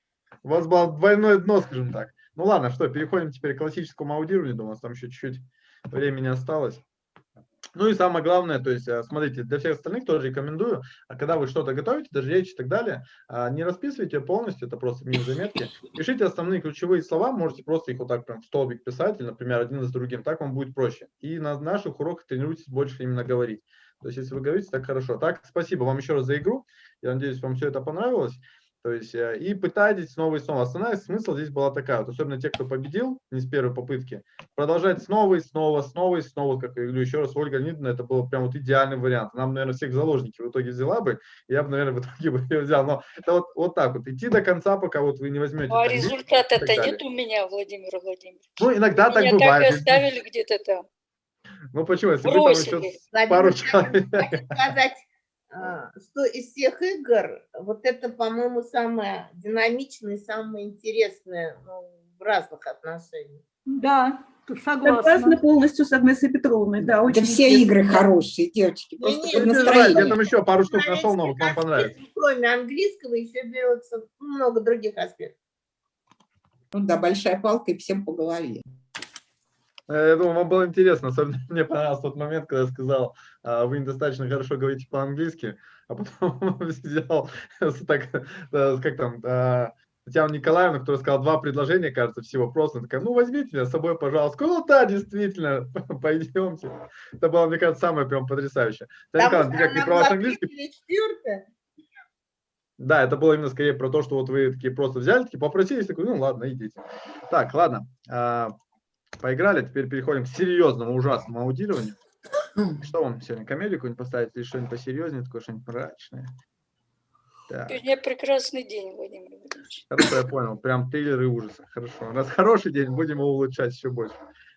у вас было двойное дно, скажем так. Ну ладно, что, переходим теперь к классическому аудированию, думаю, у нас там еще чуть-чуть времени осталось. Ну и самое главное, то есть, смотрите, для всех остальных тоже рекомендую, когда вы что-то готовите, даже речь и так далее, не расписывайте полностью, это просто мини-заметки. Пишите основные ключевые слова, можете просто их вот так прям в столбик писать, или, например, один за другим, так вам будет проще. И на наших уроках тренируйтесь больше именно говорить. То есть, если вы говорите, так хорошо. Так, спасибо вам еще раз за игру, я надеюсь, вам все это понравилось. То есть, и пытайтесь снова и снова. Основной смысл здесь была такая, вот, особенно те, кто победил не с первой попытки, продолжать снова и снова, как я говорю еще раз, Ольга Леонидовна, это был прям вот идеальный вариант. Нам, наверное, всех в заложники в итоге взяла бы, я бы, наверное, в итоге бы ее взял. Но это вот так вот, идти до конца, пока вот вы не возьмете. А результата-то нет у меня, Владимир Владимирович. Ну, иногда так меня бывает. так и оставили где-то там. Ну, почему? Если бросили. Вы там еще пару человек. Сказать, что из всех игр, вот это, по-моему, самое динамичное, самое интересное, ну, в разных отношениях. Да, согласна. Согласна полностью с Агнесой Петровной, да. Очень Да все игры хорошие, девочки, просто под настроение. Я там еще пару штук нашел новых, вам понравится. Кроме английского еще берется много других аспектов. Ну да, большая палка и всем по голове. Я думаю, вам было интересно, особенно мне понравился тот момент, когда я сказал, вы недостаточно хорошо говорите по-английски, а потом взял, как там, Татьяна Николаевна, которая сказала 2 предложения, кажется, всего просто, такая, ну, возьмите меня с собой, пожалуйста. Ну, да, действительно, пойдемте. Это было, мне кажется, самое прям потрясающее. Татьяна Николаевна, ты как не права английский? Да, это было именно скорее про то, что вот вы такие просто взяли, такие попросились, такой, ну, ладно, идите. Так, ладно. Поиграли, теперь переходим к серьезному, ужасному аудированию. Что вам сегодня, комедию какую-нибудь поставить или что-нибудь посерьезнее, такое что-нибудь мрачное? Так. Сегодня прекрасный день, Владимир Владимирович. Хорошо, я понял, прям триллеры ужаса. Хорошо, раз хороший день, будем его улучшать еще больше.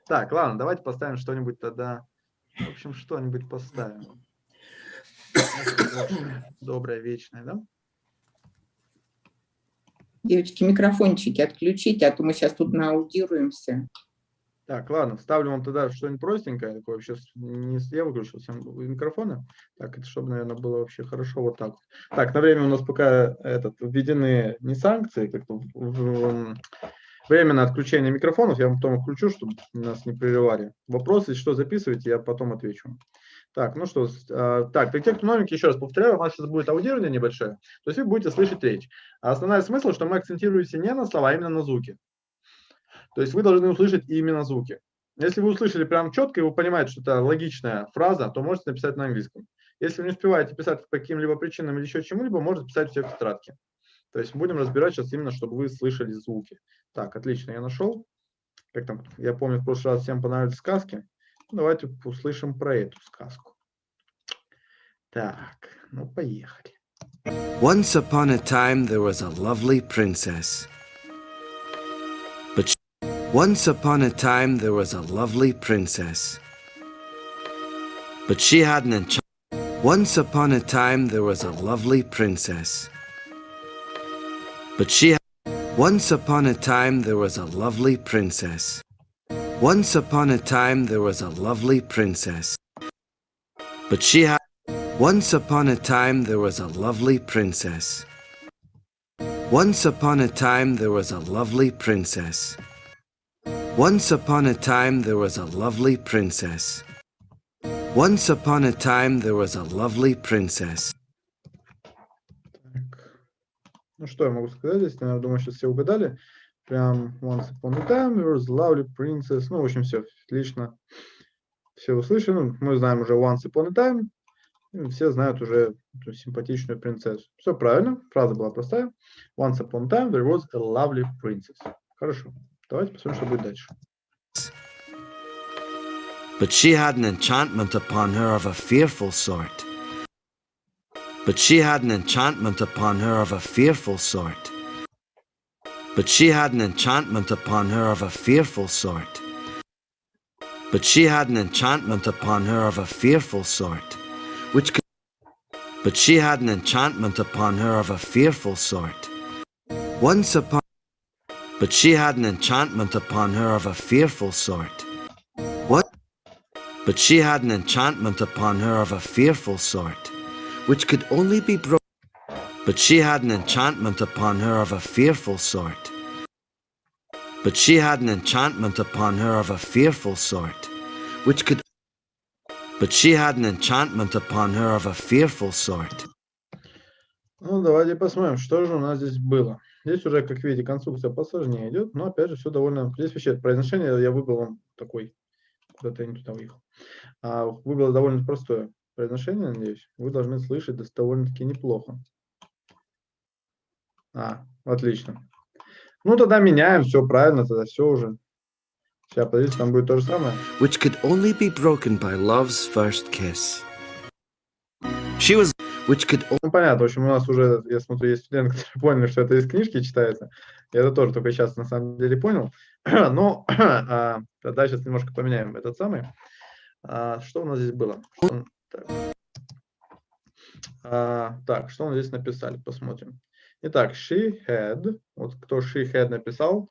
Так, ладно, давайте поставим что-нибудь тогда. В общем, что-нибудь поставим. Доброе, вечное, да? Девочки, микрофончики отключите, а то мы сейчас тут нааудируемся. Так, ладно, ставлю вам тогда что-нибудь простенькое. Такое вообще не я выключил всем микрофоны. Так, это чтобы, наверное, было вообще хорошо вот так. Так, на время у нас пока введены не санкции, как-то временное отключение микрофонов. Я вам потом включу, чтобы нас не прерывали. Вопросы, что записывайте, я потом отвечу. Так, ну что, так, для тех, кто новенький, еще раз повторяю, у нас сейчас будет аудирование небольшое, то есть вы будете слышать речь. А основной смысл, что мы акцентируемся не на слова, а именно на звуки. То есть вы должны услышать именно звуки. Если вы услышали прям четко, и вы понимаете, что это логичная фраза, то можете написать на английском. Если вы не успеваете писать по каким-либо причинам или еще чему-либо, можете писать все в тетрадке. То есть будем разбирать сейчас именно, чтобы вы слышали звуки. Так, отлично, я нашел. Как там, я помню, в прошлый раз всем понравились сказки. Давайте услышим про эту сказку. Так, ну поехали. Once upon a time there was a lovely princess. Once upon a time there was a lovely princess. But she had an Once upon a time there was a lovely princess. But she Once upon a time there was a lovely princess. Once upon a time there was a lovely princess. But she had Once upon a time there was a lovely princess. Once upon a time there was a lovely princess. Once upon a time there was a lovely princess. Once upon a time there was a lovely princess. Ну что я могу сказать здесь? Наверное, думаю, сейчас все угадали. Прям once upon a time there was a lovely princess. Ну, в общем, все отлично. Все услышали. Мы знаем уже once upon a time. Все знают уже эту симпатичную принцессу. Все правильно, фраза была простая. Once upon a time there was a lovely princess. Хорошо. Давайте посмотрим, что будет дальше. But she had an enchantment upon her of a fearful sort. But she had an enchantment upon her of a fearful sort. But she had an enchantment upon her of a fearful sort. But she had an enchantment upon her of a fearful sort, which could. But she had an enchantment upon her of a fearful sort. Once upon. But she had an enchantment upon her of a fearful sort. What? But she had an enchantment upon her of a fearful sort, which could only be broken. But she had an enchantment upon her of a fearful sort. But she had an enchantment upon her of a fearful sort, which could. But she had an enchantment upon her of a fearful sort. Ну, давайте посмотрим, что же у нас здесь было. Здесь уже, как видите, конструкция посложнее идет, но опять же все довольно... Здесь вообще произношение я выбрал вам такой, куда-то я не туда уехал. Выбрал довольно простое произношение, надеюсь. Вы должны слышать довольно-таки неплохо. Отлично. Ну, тогда меняем, все правильно, тогда все уже. Сейчас, подождите, там будет то же самое. Which could only be broken by love's first kiss. She was... Which could... Ну, понятно, в общем, у нас уже, я смотрю, есть студенты, которые поняли, что это из книжки читается. Я это тоже только сейчас, на самом деле, понял. Но тогда сейчас немножко поменяем этот самый. Что у нас здесь было? Так, что мы здесь написали? Посмотрим. Итак, she had. Вот кто she had написал.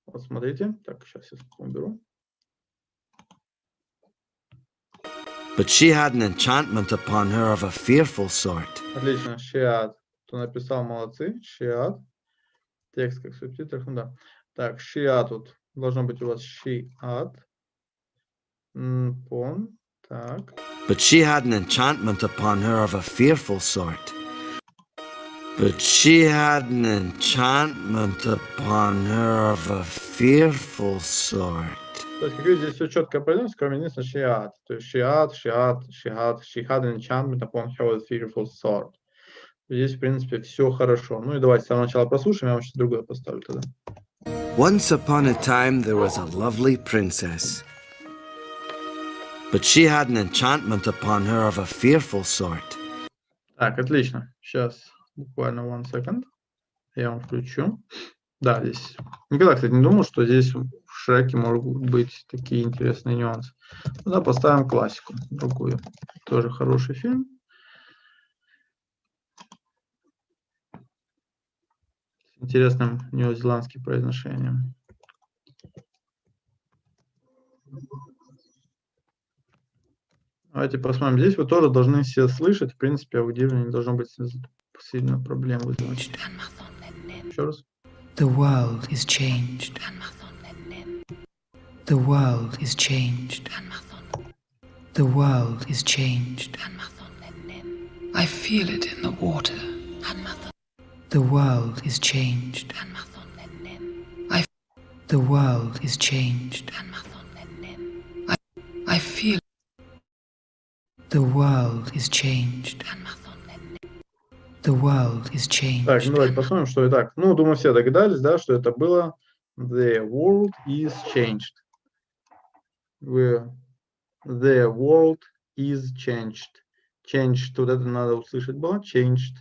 Вот смотрите. Так, сейчас я уберу. But she had an enchantment upon her of a fearful sort. Отлично. She had. Кто написал, молодцы. She had. Текст как в субтитрах, ну да. Так, she had тут. Должно быть у вас she had. Так. But she had an enchantment upon her of a fearful sort. But she had an enchantment upon her of a fearful sort. То есть, как видите, здесь все четко произносится, кроме единственного she had. То есть she had an enchantment upon her of a fearful sort. Здесь, в принципе, все хорошо. Ну и давайте с самого начала прослушаем, я вам сейчас другое поставлю тогда. Once upon a time there was a lovely princess. But she had an enchantment upon her of a fearful sort. Так, отлично. Сейчас, буквально one second. Я вам включу. Да, здесь. Никогда, кстати, не думал, что здесь в Шреке могут быть такие интересные нюансы. Ну да, поставим классику, другую. Тоже хороший фильм. С интересным неозеландским произношением. Давайте посмотрим. Здесь вы тоже должны все слышать. В принципе, аудирование не должно быть сильно проблем вызывать. Еще раз. The world is changed. The world is changed. The world is changed. I feel it in the water. The world is changed. The world is changed. I feel the world is changed. The world is changed. Так, ну давайте посмотрим, что и так. Ну, думаю, все догадались, да, что это было The world is changed. The world is changed. Changed, вот это надо услышать было. Changed.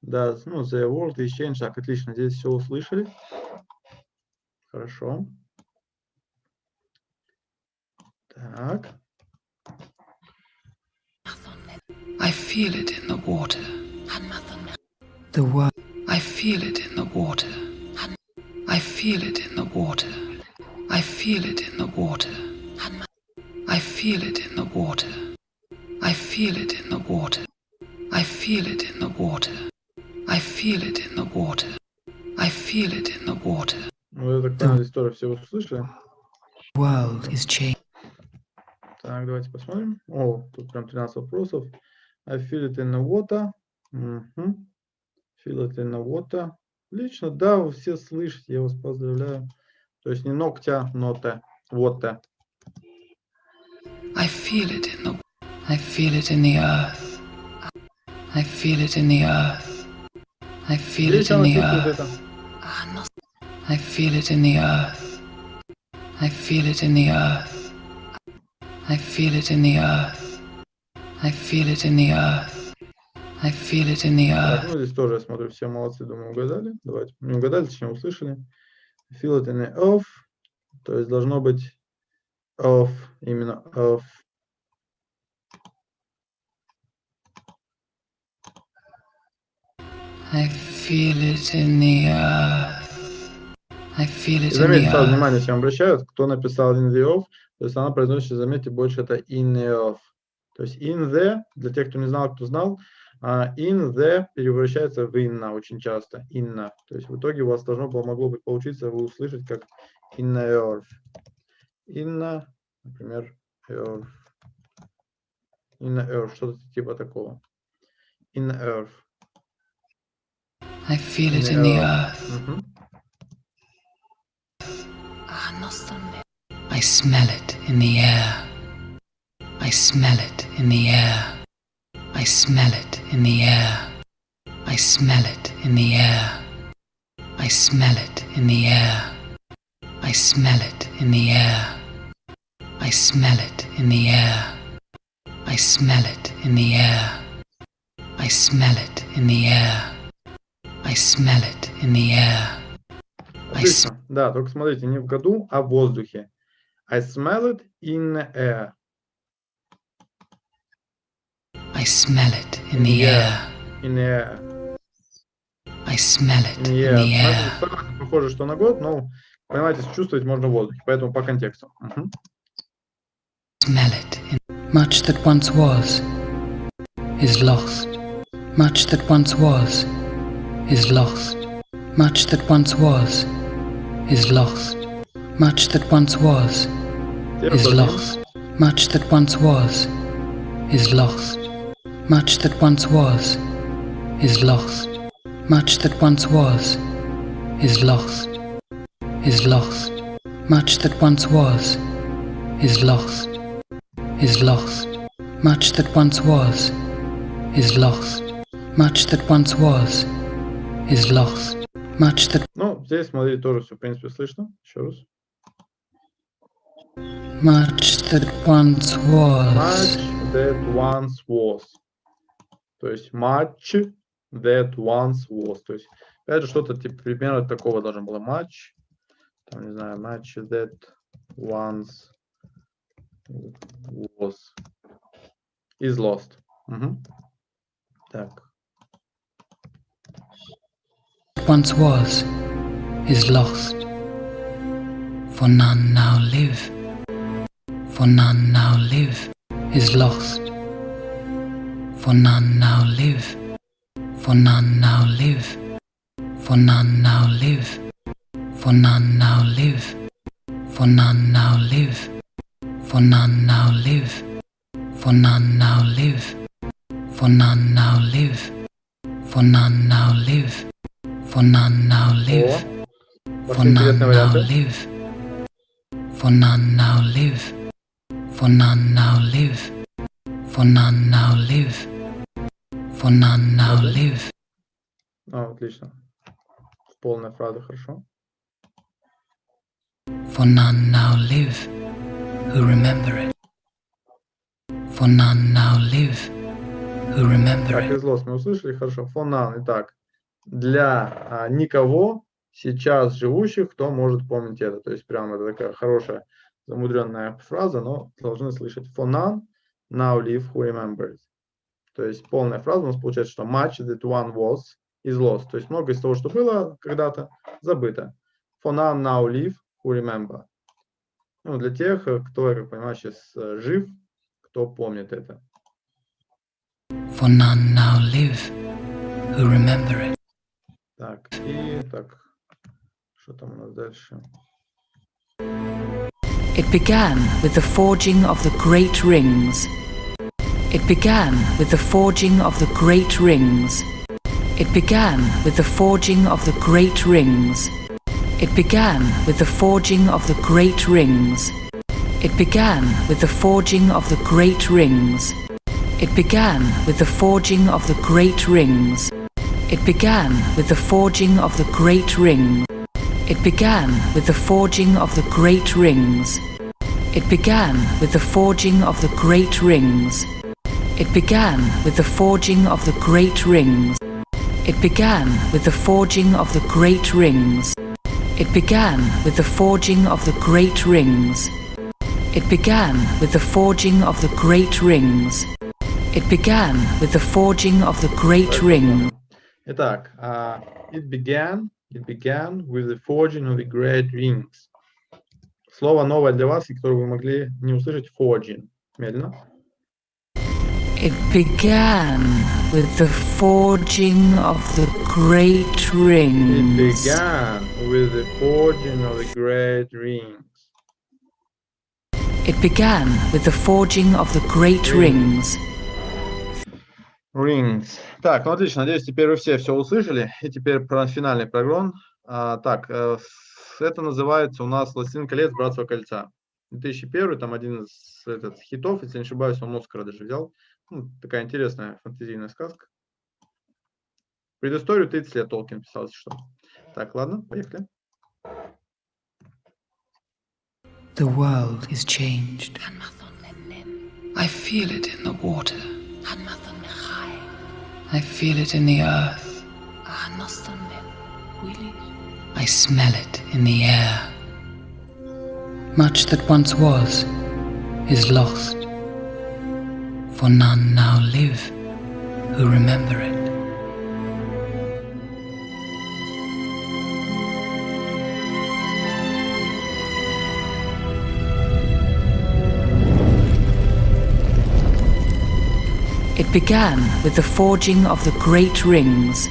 Да, ну, the world is changed. Так, отлично, здесь все услышали. Хорошо. Так. I feel it in the water. The world. I feel it in the water. I feel it in the water. I feel it in the water. I feel it in the water. I feel it in the water. I feel it in the water. I feel it in the water. I feel it in the water. Ну, я так понимаю, здесь тоже все услышали. World is changed. Так, давайте посмотрим. О, тут прям 13 вопросов. I feel it in the water. Feel it in the water. Отлично, да, вы все слышите, я вас поздравляю. То есть не ногтя, но те. Вот те. I feel it in the. I feel it in the earth. I feel it in the earth. I feel it in the earth. I feel it in the earth. I feel it in the earth. I feel it in the earth. I feel it in the earth. I feel it in the earth. Так, ну здесь тоже, я смотрю, все молодцы, думаю, угадали. Давайте, не угадали, точнее услышали. Feel it in the earth. То есть должно быть earth, именно earth. I feel it in the earth. I feel it in the Заметьте, сразу earth. внимание всем обращают, кто написал in the earth, то есть она произносится, заметьте, больше это in the earth. То есть in the, для тех, кто не знал, кто знал, in the перевращается в inna очень часто. Inna. То есть в итоге у вас могло быть получиться, вы услышать как in the earth. Inna, например, earth. In the earth, что-то типа такого. In the earth. I feel it in the earth. I smell it in the air. I smell it in the air. I smell it in the air. I smell it in the air. I smell it in the air. I smell it in the air. I smell it in the air. I smell it in the air. I smell it in the air. I smell it in the air. Отлично. Да, только смотрите, не в году, а в воздухе. I smell it in the air. I smell it in the air. In the air. I smell it in the air. Смотрите, похоже, что на год, но, понимаете, чувствовать можно в воздухе, поэтому по контексту. Smell it. Much that once was is lost. Much that once was is lost. Much that once was is lost. Much that once was is lost. Much that once was is lost. Much that once was is lost. Much that once was is lost. Is lost. Much that once was is lost. Is lost. Much that once was is lost. Much that once was is lost. Much that. Ну, здесь, смотрите, тоже все, в принципе, слышно. Еще раз. Much that once was. Much that once was. То есть much that once was. То есть, опять же, что-то типа примерно такого должно было. Much. Там, не знаю, much that once was is lost. Так. Once was is lost, for none now live For none now live is lost. For none now live. For none now live. For none now live. For none now live. For none now live. For none now live. For none now live. For none now live. For none now live. For none now live. For none now live. For none now live. For none now live. For none now live. For none now live. Отлично. Полная фраза, хорошо. For none now live who remember it. For none now live who remember Так, it. из lost мы услышали, хорошо. For none. Итак, для никого сейчас живущих, кто может помнить это. То есть прям это такая хорошая, замудренная фраза, но должны слышать. For none now live who remembers. То есть полная фраза у нас получается, что much that one was is lost. То есть много из того, что было когда-то, забыто. For none now live who remember. Ну, для тех, кто, я как понимаю, сейчас жив, кто помнит это. For none now live who remember it. Так, и так, что там у нас дальше? It began with the forging of the great rings. It began with the forging of the great rings. It began with the forging of the great rings. It began with the forging of the great rings. It began with the forging of the great rings. It began with the forging of the great rings. It began with the forging of the great ring. It began with the forging of the great rings. It began with the forging of the great rings. It began with the forging of the great rings. It began with the forging of the great rings. It began with the forging of the great rings. It began with the forging of the great rings. It began with the forging of the great ring. Итак, it began with the forging of the great rings. Слово новое для вас, и которое вы могли не услышать, forging. Медленно. It began with the forging of the great rings. It began with the forging of the great rings. It began with the forging of the great rings. Rings. Так, ну отлично, надеюсь, теперь вы все услышали. И теперь про финальный прогон. Так, это называется у нас «Властелин колец. Братство кольца». 2001, там один из хитов, если не ошибаюсь, он Оскара даже взял. Ну, такая интересная фэнтезийная сказка. Предысторию 30 лет Толкин писал, если что. Так, ладно, поехали. The world is changed. I feel it in the water. I feel it in the earth. I smell it in the air. Much that once was is lost, for none now live who remember it. It began with the forging of the great rings.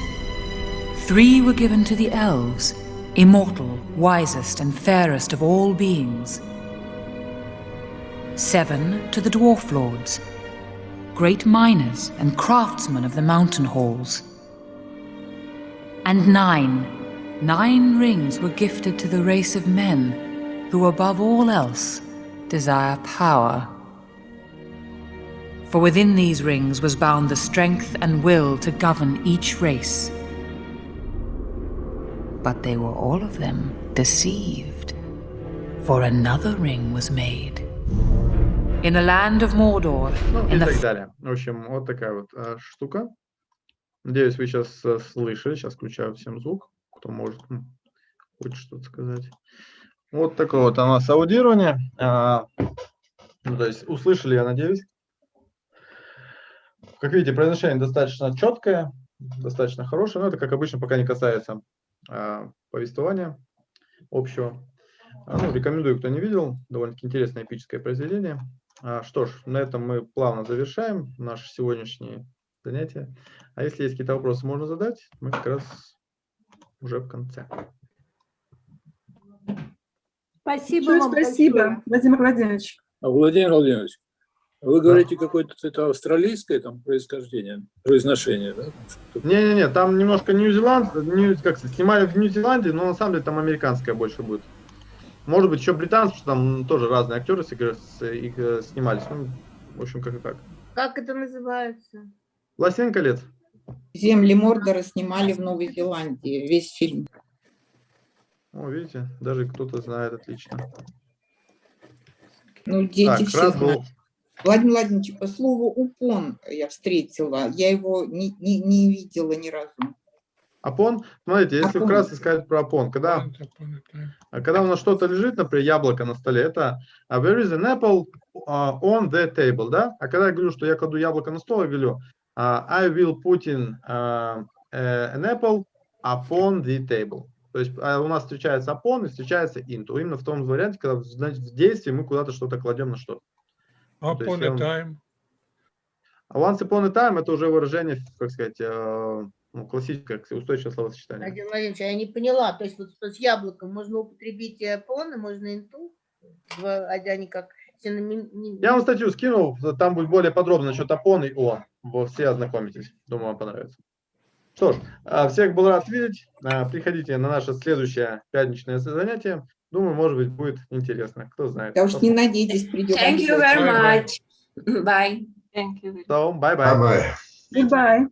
3 were given to the elves, immortal, wisest and fairest of all beings. 7 to the dwarf lords, great miners and craftsmen of the mountain halls. And 9 rings were gifted to the race of men, who above all else desire power. For within these rings was bound the strength and will to govern each race. But they were all of them deceived, for another ring was made. In the land of Mordor, Ну, и так далее. В общем, вот такая вот штука. Надеюсь, вы сейчас слышали. Сейчас включаю всем звук, кто может, хочет что-то сказать. Вот такое вот у нас аудирование. Ну, то есть услышали, я надеюсь. Как видите, произношение достаточно четкое, достаточно хорошее, но это, как обычно, пока не касается повествования общего. Ну, рекомендую, кто не видел. Довольно-таки интересное эпическое произведение. Что ж, на этом мы плавно завершаем наше сегодняшнее занятие. А если есть какие-то вопросы, можно задать. Мы как раз уже в конце. Спасибо Большое вам спасибо, большое. Владимир Владимирович. Владимир Владимирович, вы говорите какое-то это австралийское там происхождение, произношение, да? Не-не-не, там немножко как снимали в Нью-Зеландии, но на самом деле там американское больше будет. Может быть, еще британцы, что там тоже разные актеры снимались. Ну, в общем, как и как. Как это называется? «Властелин колец». Земли Мордора снимали в Новой Зеландии, весь фильм. О, видите, даже кто-то знает отлично. Ну, дети Так, все раз знают. был. Владимир Владимирович, по слову «упон» я встретила, я его не видела ни разу. Апон, смотрите, если Апон. вкратце сказать про апон, когда у нас что-то лежит, например, яблоко на столе, это there is an apple on the table, да? А когда я говорю, что я кладу яблоко на стол, я говорю I will put in an apple upon the table. То есть у нас встречается upon и встречается in. То именно в том варианте, когда в действии мы куда-то что-то кладем на что-то. Upon a time. Once upon a time это уже выражение, как сказать, классическое, устойчивое словосочетание. Владимир Владимирович, я не поняла. То есть вот с яблоком можно употребить и upon, и можно инту, они как синоним. Я вам статью скинул, там будет более подробно насчет upon и on. Вот, все ознакомитесь. Думаю, вам понравится. Что ж, всех был рад видеть. Приходите на наше следующее пятничное занятие. Думаю, может быть, будет интересно. Кто знает. Да уж не надейтесь, придет. Thank you very much. Bye. So, bye-bye. Goodbye.